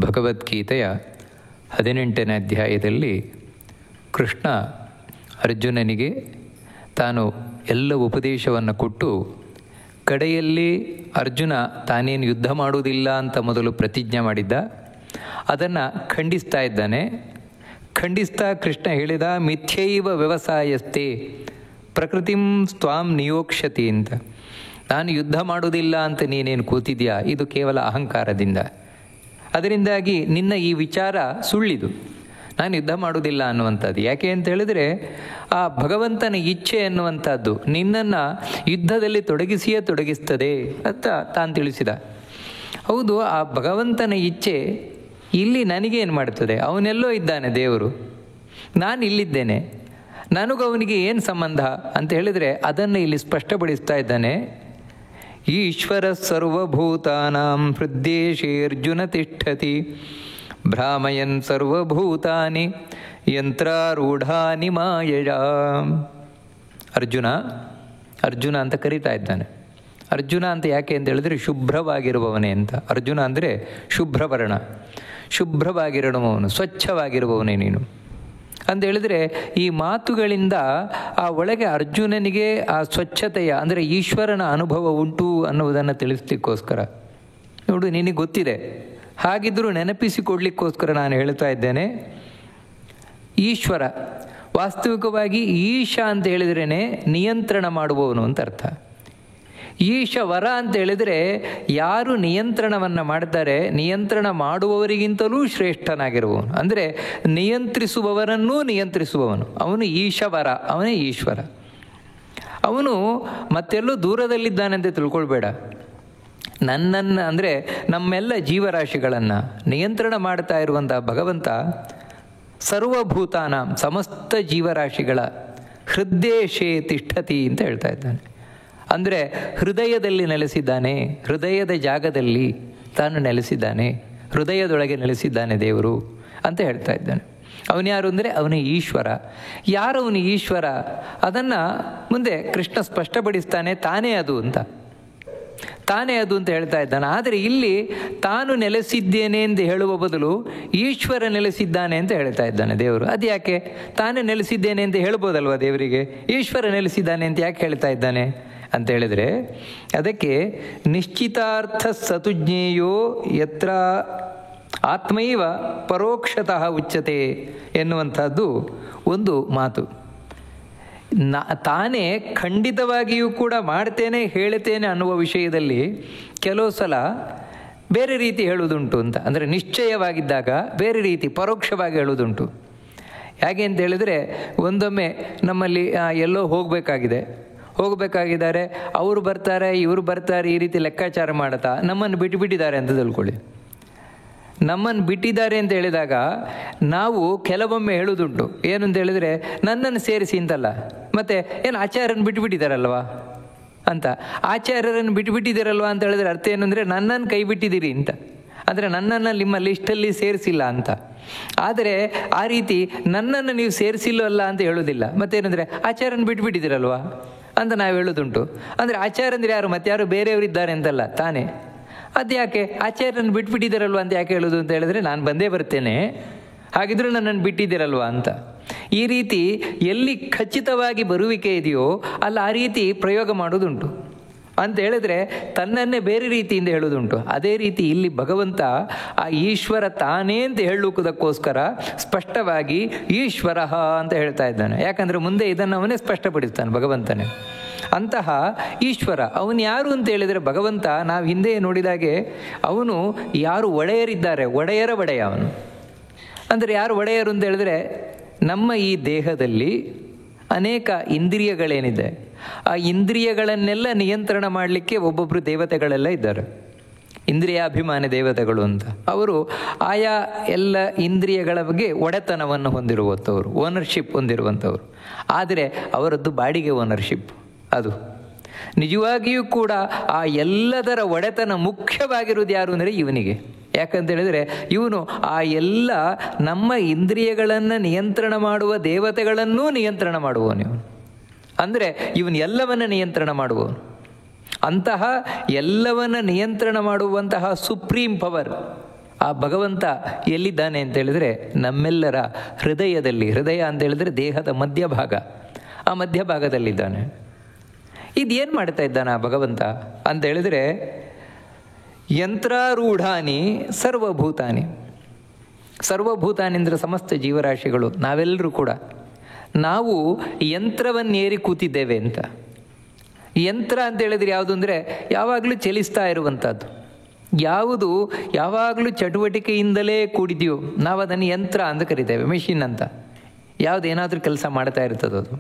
ಭಗವದ್ಗೀತೆಯ 18ನೇ ಅಧ್ಯಾಯದಲ್ಲಿ ಕೃಷ್ಣ ಅರ್ಜುನನಿಗೆ ತಾನು ಎಲ್ಲ ಉಪದೇಶವನ್ನು ಕೊಟ್ಟು ಕಡೆಯಲ್ಲಿ ಅರ್ಜುನ ತಾನೇನು ಯುದ್ಧ ಮಾಡುವುದಿಲ್ಲ ಅಂತ ಮೊದಲು ಪ್ರತಿಜ್ಞೆ ಮಾಡಿದ್ದ, ಅದನ್ನು ಖಂಡಿಸ್ತಾ ಇದ್ದಾನೆ. ಖಂಡಿಸ್ತಾ ಕೃಷ್ಣ ಹೇಳಿದ, ಮಿಥ್ಯೈವ ವ್ಯವಸಾಯಸ್ತೆ ಪ್ರಕೃತಿಂ ಸ್ವಾಂ ನಿಯೋಕ್ಷತಿ ಅಂತ. ನಾನು ಯುದ್ಧ ಮಾಡುವುದಿಲ್ಲ ಅಂತ ನೀನೇನು ಕೂತಿದ್ಯಾ, ಇದು ಕೇವಲ ಅಹಂಕಾರದಿಂದ. ಅದರಿಂದಾಗಿ ನಿನ್ನ ಈ ವಿಚಾರ ಸುಳ್ಳಿದು. ನಾನು ಯುದ್ಧ ಮಾಡುವುದಿಲ್ಲ ಅನ್ನುವಂಥದ್ದು ಯಾಕೆ ಅಂತ ಹೇಳಿದರೆ, ಆ ಭಗವಂತನ ಇಚ್ಛೆ ಅನ್ನುವಂಥದ್ದು ನಿನ್ನನ್ನು ಯುದ್ಧದಲ್ಲಿ ತೊಡಗಿಸ್ತದೆ ಅಂತ ತಾನು ತಿಳಿಸಿದ. ಹೌದು, ಆ ಭಗವಂತನ ಇಚ್ಛೆ ಇಲ್ಲಿ ನನಗೇನು ಮಾಡ್ತದೆ? ಅವನೆಲ್ಲೋ ಇದ್ದಾನೆ ದೇವರು, ನಾನು ಇಲ್ಲಿದ್ದೇನೆ, ನನಗೂ ಅವನಿಗೆ ಏನು ಸಂಬಂಧ ಅಂತ ಹೇಳಿದರೆ ಅದನ್ನು ಇಲ್ಲಿ ಸ್ಪಷ್ಟಪಡಿಸ್ತಾ ಇದ್ದಾನೆ. ಈಶ್ವರ ಸರ್ವಭೂತಾನಾಂ ಹೃದ್ದೇಶೇ ಅರ್ಜುನ ತಿಷ್ಠತಿ ಭ್ರಾಮಯನ್ ಸರ್ವಭೂತಾನಿ ಯಂತ್ರಾರೂಢಾನಿ ಮಾಯಯ. ಅರ್ಜುನ ಅಂತ ಕರೀತಾ ಇದ್ದಾನೆ. ಅರ್ಜುನ ಅಂತ ಯಾಕೆ ಅಂತ ಹೇಳಿದ್ರೆ ಶುಭ್ರವಾಗಿರುವವನೇ ಅಂತ. ಅರ್ಜುನ ಅಂದರೆ ಶುಭ್ರವರ್ಣ, ಶುಭ್ರವಾಗಿರುವವನು, ಸ್ವಚ್ಛವಾಗಿರುವವನೇ ನೀನು ಅಂತ ಹೇಳಿದರೆ, ಈ ಮಾತುಗಳಿಂದ ಆ ಒಳಗೆ ಅರ್ಜುನನಿಗೆ ಆ ಸ್ವಚ್ಛತೆಯ ಅಂದರೆ ಈಶ್ವರನ ಅನುಭವ ಉಂಟು ಅನ್ನುವುದನ್ನು ತಿಳಿಸ್ಲಿಕ್ಕೋಸ್ಕರ. ನೋಡು, ನಿನಗೆ ಗೊತ್ತಿದೆ, ಹಾಗಿದ್ದರೂ ನೆನಪಿಸಿಕೊಡ್ಲಿಕ್ಕೋಸ್ಕರ ನಾನು ಹೇಳ್ತಾ ಇದ್ದೇನೆ. ಈಶ್ವರ ವಾಸ್ತವಿಕವಾಗಿ ಈಶಾ ಅಂತ ಹೇಳಿದ್ರೇ ನಿಯಂತ್ರಣ ಮಾಡುವವನು ಅಂತ ಅರ್ಥ. ಈಶವರ ಅಂತ ಹೇಳಿದರೆ ಯಾರು ನಿಯಂತ್ರಣವನ್ನು ಮಾಡ್ತಾರೆ, ನಿಯಂತ್ರಣ ಮಾಡುವವರಿಗಿಂತಲೂ ಶ್ರೇಷ್ಠನಾಗಿರುವವನು, ಅಂದರೆ ನಿಯಂತ್ರಿಸುವವರನ್ನೂ ನಿಯಂತ್ರಿಸುವವನು ಅವನು ಈಶವರ, ಅವನೇ ಈಶ್ವರ. ಅವನು ಮತ್ತೆಲ್ಲೂ ದೂರದಲ್ಲಿದ್ದಾನೆ ಅಂತ ತಿಳ್ಕೊಳ್ಬೇಡ. ನನ್ನನ್ನು ಅಂದರೆ ನಮ್ಮೆಲ್ಲ ಜೀವರಾಶಿಗಳನ್ನು ನಿಯಂತ್ರಣ ಮಾಡ್ತಾ ಇರುವಂಥ ಭಗವಂತ ಸರ್ವಭೂತಾನ ಸಮಸ್ತ ಜೀವರಾಶಿಗಳ ಹೃದ್ದೇಶೇ ತಿಷ್ಠತಿ ಅಂತ ಹೇಳ್ತಾ ಇದ್ದಾನೆ. ಅಂದರೆ ಹೃದಯದಲ್ಲಿ ನೆಲೆಸಿದ್ದಾನೆ, ಹೃದಯದ ಜಾಗದಲ್ಲಿ ತಾನು ನೆಲೆಸಿದ್ದಾನೆ, ಹೃದಯದೊಳಗೆ ನೆಲೆಸಿದ್ದಾನೆ ದೇವರು ಅಂತ ಹೇಳ್ತಾ ಇದ್ದಾನೆ. ಅವನು ಯಾರು ಅಂದರೆ ಅವನೇ ಈಶ್ವರ. ಯಾರು ಅವನು ಈಶ್ವರ ಅದನ್ನು ಮುಂದೆ ಕೃಷ್ಣ ಸ್ಪಷ್ಟಪಡಿಸ್ತಾನೆ. ತಾನೇ ಅದು ಅಂತ ಹೇಳ್ತಾ ಇದ್ದಾನೆ. ಆದರೆ ಇಲ್ಲಿ ತಾನು ನೆಲೆಸಿದ್ದೇನೆ ಎಂದು ಹೇಳುವ ಬದಲು ಈಶ್ವರ ನೆಲೆಸಿದ್ದಾನೆ ಅಂತ ಹೇಳ್ತಾ ಇದ್ದಾನೆ ದೇವರು. ಅದು ಯಾಕೆ? ತಾನೇ ನೆಲೆಸಿದ್ದೇನೆ ಅಂತ ಹೇಳ್ಬೋದಲ್ವ ದೇವರಿಗೆ, ಈಶ್ವರ ನೆಲೆಸಿದ್ದಾನೆ ಅಂತ ಯಾಕೆ ಹೇಳ್ತಾ ಇದ್ದಾನೆ ಅಂತ ಹೇಳಿದರೆ, ಅದಕ್ಕೆ ನಿಶ್ಚಿತಾರ್ಥ ಸತುಜ್ಞೇಯೋ ಯತ್ರ ಆತ್ಮೈವ ಪರೋಕ್ಷತಃ ಉಚ್ಯತೆ ಎನ್ನುವಂಥದ್ದು ಒಂದು ಮಾತು. ತಾನೇ ಖಂಡಿತವಾಗಿಯೂ ಕೂಡ ಮಾಡ್ತೇನೆ ಹೇಳ್ತೇನೆ ಅನ್ನುವ ವಿಷಯದಲ್ಲಿ ಕೆಲವು ಸಲ ಬೇರೆ ರೀತಿ ಹೇಳುವುದುಂಟು ಅಂತ. ಅಂದರೆ ನಿಶ್ಚಯವಾಗಿದ್ದಾಗ ಬೇರೆ ರೀತಿ ಪರೋಕ್ಷವಾಗಿ ಹೇಳುವುದುಂಟು. ಹೇಗೆ ಅಂತ ಹೇಳಿದರೆ, ಒಂದೊಮ್ಮೆ ನಮ್ಮಲ್ಲಿ ಎಲ್ಲೋ ಹೋಗಬೇಕಾಗಿದ್ದಾರೆ, ಅವರು ಬರ್ತಾರೆ ಇವರು ಬರ್ತಾರೆ ಈ ರೀತಿ ಲೆಕ್ಕಾಚಾರ ಮಾಡ್ತಾ ನಮ್ಮನ್ನು ಬಿಟ್ಟಿದ್ದಾರೆ ಅಂತ ತಿಳ್ಕೊಳ್ಳಿ. ನಮ್ಮನ್ನು ಬಿಟ್ಟಿದ್ದಾರೆ ಅಂತ ಹೇಳಿದಾಗ ನಾವು ಕೆಲವೊಮ್ಮೆ ಹೇಳುವುದುಂಟು, ಏನು ಅಂತ ಹೇಳಿದರೆ ನನ್ನನ್ನು ಸೇರಿಸಿ ಅಂತಲ್ಲ, ಮತ್ತು ಏನು ಆಚಾರ್ಯರನ್ನು ಬಿಟ್ಟುಬಿಟ್ಟಿದ್ದಾರಲ್ವ ಅಂತ. ಆಚಾರ್ಯರನ್ನು ಬಿಟ್ಟುಬಿಟ್ಟಿದ್ದೀರಲ್ವ ಅಂತ ಹೇಳಿದ್ರೆ ಅರ್ಥ ಏನು ಅಂದರೆ ನನ್ನನ್ನು ಕೈ ಬಿಟ್ಟಿದ್ದೀರಿ ಅಂತ, ಅಂದರೆ ನನ್ನನ್ನು ನಿಮ್ಮ ಲಿಸ್ಟಲ್ಲಿ ಸೇರಿಸಿಲ್ಲ ಅಂತ. ಆದರೆ ಆ ರೀತಿ ನನ್ನನ್ನು ನೀವು ಸೇರಿಸಿಲ್ಲವಲ್ಲ ಅಂತ ಹೇಳೋದಿಲ್ಲ. ಮತ್ತೇನೆಂದರೆ ಆಚಾರ್ಯನ ಬಿಟ್ಟುಬಿಟ್ಟಿದ್ದೀರಲ್ವ ಅಂತ ನಾವು ಹೇಳೋದುಂಟು. ಅಂದರೆ ಆಚಾರ್ಯ ಅಂದರೆ ಯಾರು? ಮತ್ತಾರು ಬೇರೆಯವರಿದ್ದಾರೆ ಅಂತಲ್ಲ, ತಾನೇ. ಅದು ಯಾಕೆ ಆಚಾರ್ಯನ ಬಿಟ್ಬಿಟ್ಟಿದ್ದೀರಲ್ವ ಅಂತ ಯಾಕೆ ಹೇಳೋದು ಅಂತ ಹೇಳಿದ್ರೆ, ನಾನು ಬಂದೇ ಬರ್ತೇನೆ, ಹಾಗಿದ್ರೂ ನನ್ನನ್ನು ಬಿಟ್ಟಿದ್ದೀರಲ್ವ ಅಂತ. ಈ ರೀತಿ ಎಲ್ಲಿ ಖಚಿತವಾಗಿ ಬರುವಿಕೆ ಇದೆಯೋ ಅಲ್ಲಿ ಆ ರೀತಿ ಪ್ರಯೋಗ ಮಾಡೋದುಂಟು. ಅಂತ ಹೇಳಿದ್ರೆ ತನ್ನನ್ನೇ ಬೇರೆ ರೀತಿಯಿಂದ ಹೇಳೋದುಂಟು. ಅದೇ ರೀತಿ ಇಲ್ಲಿ ಭಗವಂತ ಆ ಈಶ್ವರ ತಾನೇ ಅಂತ ಹೇಳುವುದಕ್ಕೋಸ್ಕರ ಸ್ಪಷ್ಟವಾಗಿ ಈಶ್ವರ ಅಂತ ಹೇಳ್ತಾ ಇದ್ದಾನೆ. ಯಾಕಂದರೆ ಮುಂದೆ ಇದನ್ನು ಅವನೇ ಸ್ಪಷ್ಟಪಡಿಸ್ತಾನೆ ಭಗವಂತನೇ. ಅಂತಹ ಈಶ್ವರ ಅವನು ಯಾರು ಅಂತ ಹೇಳಿದರೆ ಭಗವಂತ, ನಾವು ಹಿಂದೆ ನೋಡಿದಾಗೆ ಅವನು ಯಾರು ಒಡೆಯರಿದ್ದಾರೆ, ಒಡೆಯರ ಒಡೆಯ ಅವನು. ಅಂದರೆ ಯಾರು ಒಡೆಯರು ಅಂತ ಹೇಳಿದ್ರೆ, ನಮ್ಮ ಈ ದೇಹದಲ್ಲಿ ಅನೇಕ ಇಂದ್ರಿಯಗಳೇನಿದೆ, ಆ ಇಂದ್ರಿಯಗಳನ್ನೆಲ್ಲ ನಿಯಂತ್ರಣ ಮಾಡಲಿಕ್ಕೆ ಒಬ್ಬೊಬ್ಬರು ದೇವತೆಗಳೆಲ್ಲ ಇದ್ದಾರೆ, ಇಂದ್ರಿಯಾಭಿಮಾನಿ ದೇವತೆಗಳು ಅಂತ. ಅವರು ಆಯಾ ಎಲ್ಲ ಇಂದ್ರಿಯಗಳ ಬಗ್ಗೆ ಒಡೆತನವನ್ನು ಹೊಂದಿರುವಂಥವ್ರು, ಓನರ್ಶಿಪ್ ಹೊಂದಿರುವಂಥವ್ರು. ಆದರೆ ಅವರದ್ದು ಬಾಡಿಗೆ ಓನರ್ಶಿಪ್. ಅದು ನಿಜವಾಗಿಯೂ ಕೂಡ ಆ ಎಲ್ಲದರ ಒಡೆತನ ಮುಖ್ಯವಾಗಿರುವುದು ಯಾರು ಅಂದರೆ ಇವನಿಗೆ. ಯಾಕಂತ ಹೇಳಿದರೆ ಇವನು ಆ ಎಲ್ಲ ನಮ್ಮ ಇಂದ್ರಿಯಗಳನ್ನು ನಿಯಂತ್ರಣ ಮಾಡುವ ದೇವತೆಗಳನ್ನೂ ನಿಯಂತ್ರಣ ಮಾಡುವವನು ಇವನು. ಅಂದರೆ ಇವನು ಎಲ್ಲವನ್ನ ನಿಯಂತ್ರಣ ಮಾಡುವವನು. ಅಂತಹ ಎಲ್ಲವನ್ನ ನಿಯಂತ್ರಣ ಮಾಡುವಂತಹ ಸುಪ್ರೀಂ ಪವರ್, ಆ ಭಗವಂತ ಎಲ್ಲಿದ್ದಾನೆ ಅಂತ ಹೇಳಿದರೆ ನಮ್ಮೆಲ್ಲರ ಹೃದಯದಲ್ಲಿ. ಹೃದಯ ಅಂತ ಹೇಳಿದ್ರೆ ದೇಹದ ಮಧ್ಯಭಾಗ, ಆ ಮಧ್ಯಭಾಗದಲ್ಲಿದ್ದಾನೆ. ಇದೇನು ಮಾಡ್ತಾ ಇದ್ದಾನೆ ಆ ಭಗವಂತ ಅಂತ ಹೇಳಿದರೆ, ಯಂತ್ರಾರೂಢಾನಿ ಸರ್ವಭೂತಾನಿ. ಸರ್ವಭೂತಾನಿ ಅಂದರೆ ಸಮಸ್ತ ಜೀವರಾಶಿಗಳು, ನಾವೆಲ್ಲರೂ ಕೂಡ ನಾವು ಯಂತ್ರವನ್ನೇರಿ ಕೂತಿದ್ದೇವೆ ಅಂತ. ಯಂತ್ರ ಅಂತ ಹೇಳಿದ್ರೆ ಯಾವುದು ಅಂದರೆ ಯಾವಾಗಲೂ ಚಲಿಸ್ತಾ ಇರುವಂಥದ್ದು. ಯಾವುದು ಯಾವಾಗಲೂ ಚಟುವಟಿಕೆಯಿಂದಲೇ ಕೂಡಿದೆಯೋ ನಾವು ಅದನ್ನು ಯಂತ್ರ ಅಂತ ಕರಿತೇವೆ, ಮೆಷಿನ್ ಅಂತ. ಯಾವುದೇನಾದರೂ ಕೆಲಸ ಮಾಡ್ತಾ ಇರ್ತದೆ ಅದು.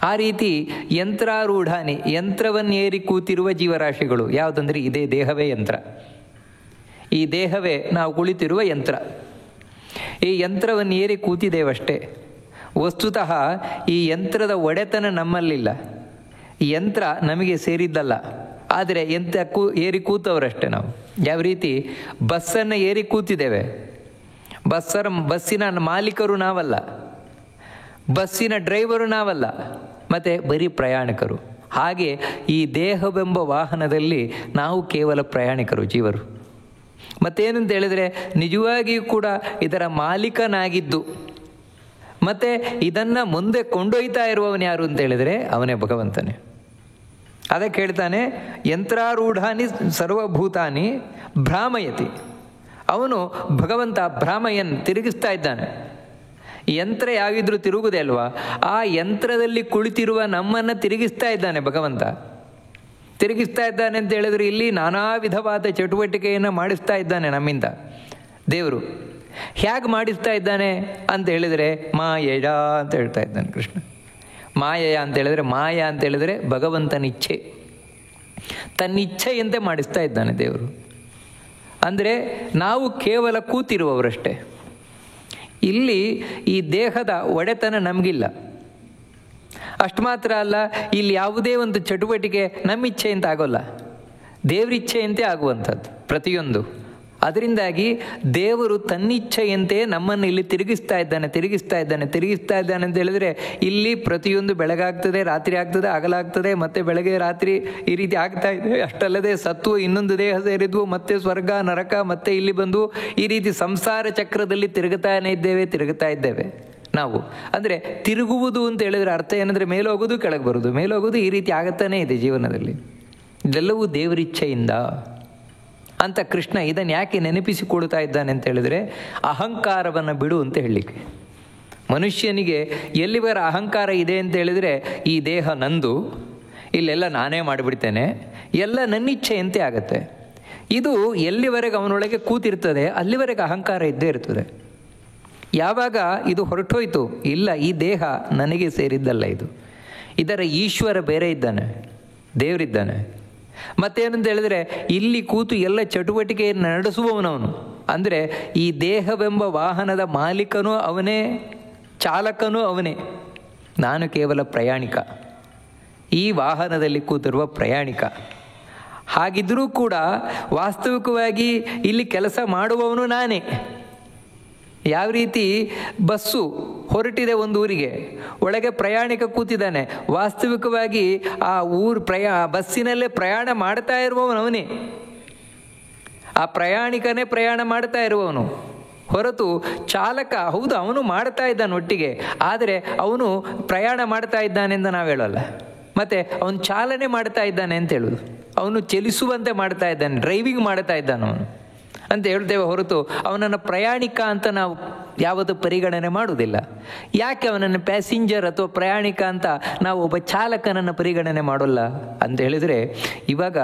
ಆ ರೀತಿ ಯಂತ್ರಾರೂಢಾನಿ, ಯಂತ್ರವನ್ನೇರಿ ಕೂತಿರುವ ಜೀವರಾಶಿಗಳು. ಯಾವುದಂದರೆ ಇದೇ ದೇಹವೇ ಯಂತ್ರ. ಈ ದೇಹವೇ ನಾವು ಕುಳಿತಿರುವ ಯಂತ್ರ. ಈ ಯಂತ್ರವನ್ನೇರಿ ಕೂತಿದ್ದೇವಷ್ಟೇ. ವಸ್ತುತಃ ಈ ಯಂತ್ರದ ಒಡೆತನ ನಮ್ಮಲ್ಲಿಲ್ಲ. ಯಂತ್ರ ನಮಗೆ ಸೇರಿದ್ದಲ್ಲ. ಆದರೆ ಏರಿ ಕೂತವರಷ್ಟೇ ನಾವು. ಯಾವ ರೀತಿ ಬಸ್ಸನ್ನು ಏರಿ ಕೂತಿದ್ದೇವೆ, ಬಸ್ಸಿನ ಮಾಲೀಕರು ನಾವಲ್ಲ, ಬಸ್ಸಿನ ಡ್ರೈವರು ನಾವಲ್ಲ, ಮತ್ತು ಬರೀ ಪ್ರಯಾಣಿಕರು. ಹಾಗೆ ಈ ದೇಹವೆಂಬ ವಾಹನದಲ್ಲಿ ನಾವು ಕೇವಲ ಪ್ರಯಾಣಿಕರು, ಜೀವರು. ಮತ್ತೇನಂತ ಹೇಳಿದರೆ, ನಿಜವಾಗಿಯೂ ಕೂಡ ಇದರ ಮಾಲೀಕನಾಗಿದ್ದು ಮತ್ತು ಇದನ್ನು ಮುಂದೆ ಕೊಂಡೊಯ್ತಾ ಇರುವವನು ಯಾರು ಅಂತ ಹೇಳಿದರೆ ಅವನೇ ಭಗವಂತನೇ. ಅದಕ್ಕೆ ಹೇಳ್ತಾನೆ, ಯಂತ್ರಾರೂಢಾನಿ ಸರ್ವಭೂತಾನಿ ಭ್ರಾಮಯತಿ. ಅವನು ಭಗವಂತ ಭ್ರಾಮಯನ್, ತಿರುಗಿಸ್ತಾ ಇದ್ದಾನೆ. ಯಂತ್ರ ಯಾವಿದ್ರೂ ತಿರುಗುದೇ ಅಲ್ವಾ? ಆ ಯಂತ್ರದಲ್ಲಿ ಕುಳಿತಿರುವ ನಮ್ಮನ್ನು ತಿರುಗಿಸ್ತಾ ಇದ್ದಾನೆ ಭಗವಂತ. ತಿರುಗಿಸ್ತಾ ಇದ್ದಾನೆ ಅಂತ ಹೇಳಿದ್ರೆ ಇಲ್ಲಿ ನಾನಾ ವಿಧವಾದ ಚಟುವಟಿಕೆಯನ್ನು ಮಾಡಿಸ್ತಾ ಇದ್ದಾನೆ ನಮ್ಮಿಂದ ದೇವರು. ಹೇಗೆ ಮಾಡಿಸ್ತಾ ಇದ್ದಾನೆ ಅಂತ ಹೇಳಿದರೆ ಮಾಯಯ ಅಂತ ಹೇಳ್ತಾ ಇದ್ದಾನೆ ಕೃಷ್ಣ. ಮಾಯಯ ಅಂತ ಹೇಳಿದರೆ, ಮಾಯ ಅಂತ ಹೇಳಿದರೆ ಭಗವಂತನ ಇಚ್ಛೆ, ತನ್ನಿಚ್ಛೆಯಂತೆ ಮಾಡಿಸ್ತಾ ಇದ್ದಾನೆ ದೇವರು. ಅಂದರೆ ನಾವು ಕೇವಲ ಕೂತಿರುವವರಷ್ಟೇ. ಇಲ್ಲಿ ಈ ದೇಹದ ಒಡೆತನ ನಮಗಿಲ್ಲ. ಅಷ್ಟು ಮಾತ್ರ ಅಲ್ಲ, ಇಲ್ಲಿ ಯಾವುದೇ ಒಂದು ಚಟುವಟಿಕೆ ನಮ್ಮ ಇಚ್ಛೆಯಂತೆ ಆಗೋಲ್ಲ, ದೇವರಿಚ್ಛೆಯಂತೆ ಆಗುವಂಥದ್ದು ಪ್ರತಿಯೊಂದು. ಅದರಿಂದಾಗಿ ದೇವರು ತನ್ನಿಚ್ಛೆಯಂತೆ ನಮ್ಮನ್ನು ಇಲ್ಲಿ ತಿರುಗಿಸ್ತಾ ಇದ್ದಾನೆ ಅಂತ ಹೇಳಿದರೆ, ಇಲ್ಲಿ ಪ್ರತಿಯೊಂದು ಬೆಳಗಾಗ್ತದೆ, ರಾತ್ರಿ ಆಗ್ತದೆ, ಹಗಲಾಗ್ತದೆ, ಮತ್ತೆ ಬೆಳಗ್ಗೆ ರಾತ್ರಿ ಈ ರೀತಿ ಆಗ್ತಾ ಇದೆ. ಅಷ್ಟಲ್ಲದೆ ಸತ್ವ ಇನ್ನೊಂದು ದೇಹ ಸೇರಿದ್ವು, ಮತ್ತೆ ಸ್ವರ್ಗ ನರಕ, ಮತ್ತೆ ಇಲ್ಲಿ ಬಂದು ಈ ರೀತಿ ಸಂಸಾರ ಚಕ್ರದಲ್ಲಿ ತಿರುಗುತ್ತಾ ಇದ್ದೇವೆ ನಾವು. ಅಂದರೆ ತಿರುಗುವುದು ಅಂತ ಹೇಳಿದ್ರೆ ಅರ್ಥ ಏನಂದರೆ ಮೇಲೋಗೋದು ಕೆಳಗೆ ಬರೋದು, ಮೇಲೋಗೋದು, ಈ ರೀತಿ ಆಗುತ್ತಾನೇ ಇದೆ ಜೀವನದಲ್ಲಿ. ಇದೆಲ್ಲವೂ ದೇವರಿಚ್ಛೆಯಿಂದ ಅಂತ ಕೃಷ್ಣ ಇದನ್ನು ಯಾಕೆ ನೆನಪಿಸಿಕೊಳ್ತಾ ಇದ್ದಾನೆ ಅಂತ ಹೇಳಿದರೆ, ಅಹಂಕಾರವನ್ನು ಬಿಡು ಅಂತ ಹೇಳಲಿಕ್ಕೆ. ಮನುಷ್ಯನಿಗೆ ಎಲ್ಲಿವರ ಅಹಂಕಾರ ಇದೆ ಅಂತ ಹೇಳಿದರೆ, ಈ ದೇಹ ನಂದು, ಇಲ್ಲೆಲ್ಲ ನಾನೇ ಮಾಡಿಬಿಡ್ತೇನೆ, ಎಲ್ಲ ನನ್ನಿಚ್ಛೆಯಂತೆ ಆಗತ್ತೆ. ಇದು ಎಲ್ಲಿವರೆಗೆ ಅವನೊಳಗೆ ಕೂತಿರ್ತದೆ ಅಲ್ಲಿವರೆಗೆ ಅಹಂಕಾರ ಇದ್ದೇ ಇರ್ತದೆ. ಯಾವಾಗ ಇದು ಹೊರಟೋಯ್ತು, ಇಲ್ಲ ಈ ದೇಹ ನನಗೆ ಸೇರಿದ್ದಲ್ಲ, ಇದರ ಈಶ್ವರ ಬೇರೆ ಇದ್ದಾನೆ, ದೇವರಿದ್ದಾನೆ. ಮತ್ತೇನಂತ ಹೇಳಿದರೆ, ಇಲ್ಲಿ ಕೂತು ಎಲ್ಲ ಚಟುವಟಿಕೆಯನ್ನು ನಡೆಸುವವನವನು. ಅಂದರೆ ಈ ದೇಹವೆಂಬ ವಾಹನದ ಮಾಲೀಕನೂ ಅವನೇ, ಚಾಲಕನೂ ಅವನೇ. ನಾನು ಕೇವಲ ಪ್ರಯಾಣಿಕ, ಈ ವಾಹನದಲ್ಲಿ ಕೂತಿರುವ ಪ್ರಯಾಣಿಕ. ಹಾಗಿದ್ದರೂ ಕೂಡ ವಾಸ್ತವಿಕವಾಗಿ ಇಲ್ಲಿ ಕೆಲಸ ಮಾಡುವವನು ನಾನೇ. ಯಾವ ರೀತಿ ಬಸ್ಸು ಹೊರಟಿದೆ ಒಂದು ಊರಿಗೆ, ಒಳಗೆ ಪ್ರಯಾಣಿಕ ಕೂತಿದ್ದಾನೆ, ವಾಸ್ತವಿಕವಾಗಿ ಆ ಬಸ್ಸಿನಲ್ಲೇ ಪ್ರಯಾಣ ಮಾಡ್ತಾ ಇರುವವನು ಅವನೇ. ಆ ಪ್ರಯಾಣಿಕನೇ ಪ್ರಯಾಣ ಮಾಡ್ತಾ ಇರುವವನು ಹೊರತು ಚಾಲಕ, ಹೌದು ಅವನು ಮಾಡ್ತಾ ಇದ್ದಾನೆ ಒಟ್ಟಿಗೆ, ಆದರೆ ಅವನು ಪ್ರಯಾಣ ಮಾಡ್ತಾ ಇದ್ದಾನೆ ಅಂತ ನಾವು ಹೇಳೋಲ್ಲ. ಮತ್ತು ಅವನು ಚಾಲನೆ ಮಾಡ್ತಾ ಇದ್ದಾನೆ ಅಂತ ಹೇಳೋದು. ಅವನು ಚಲಿಸುವಂತೆ ಮಾಡ್ತಾ ಇದ್ದಾನೆ, ಡ್ರೈವಿಂಗ್ ಮಾಡ್ತಾ ಇದ್ದಾನೆ ಅವನು ಅಂತ ಹೇಳ್ತೇವೆ ಹೊರತು ಅವನನ್ನು ಪ್ರಯಾಣಿಕ ಅಂತ ನಾವು ಯಾವತ್ತೂ ಪರಿಗಣನೆ ಮಾಡುವುದಿಲ್ಲ. ಯಾಕೆ ಅವನನ್ನು ಪ್ಯಾಸೆಂಜರ್ ಅಥವಾ ಪ್ರಯಾಣಿಕ ಅಂತ ನಾವು ಒಬ್ಬ ಚಾಲಕನನ್ನು ಪರಿಗಣನೆ ಮಾಡೋಲ್ಲ ಅಂತ ಹೇಳಿದರೆ, ಇವಾಗ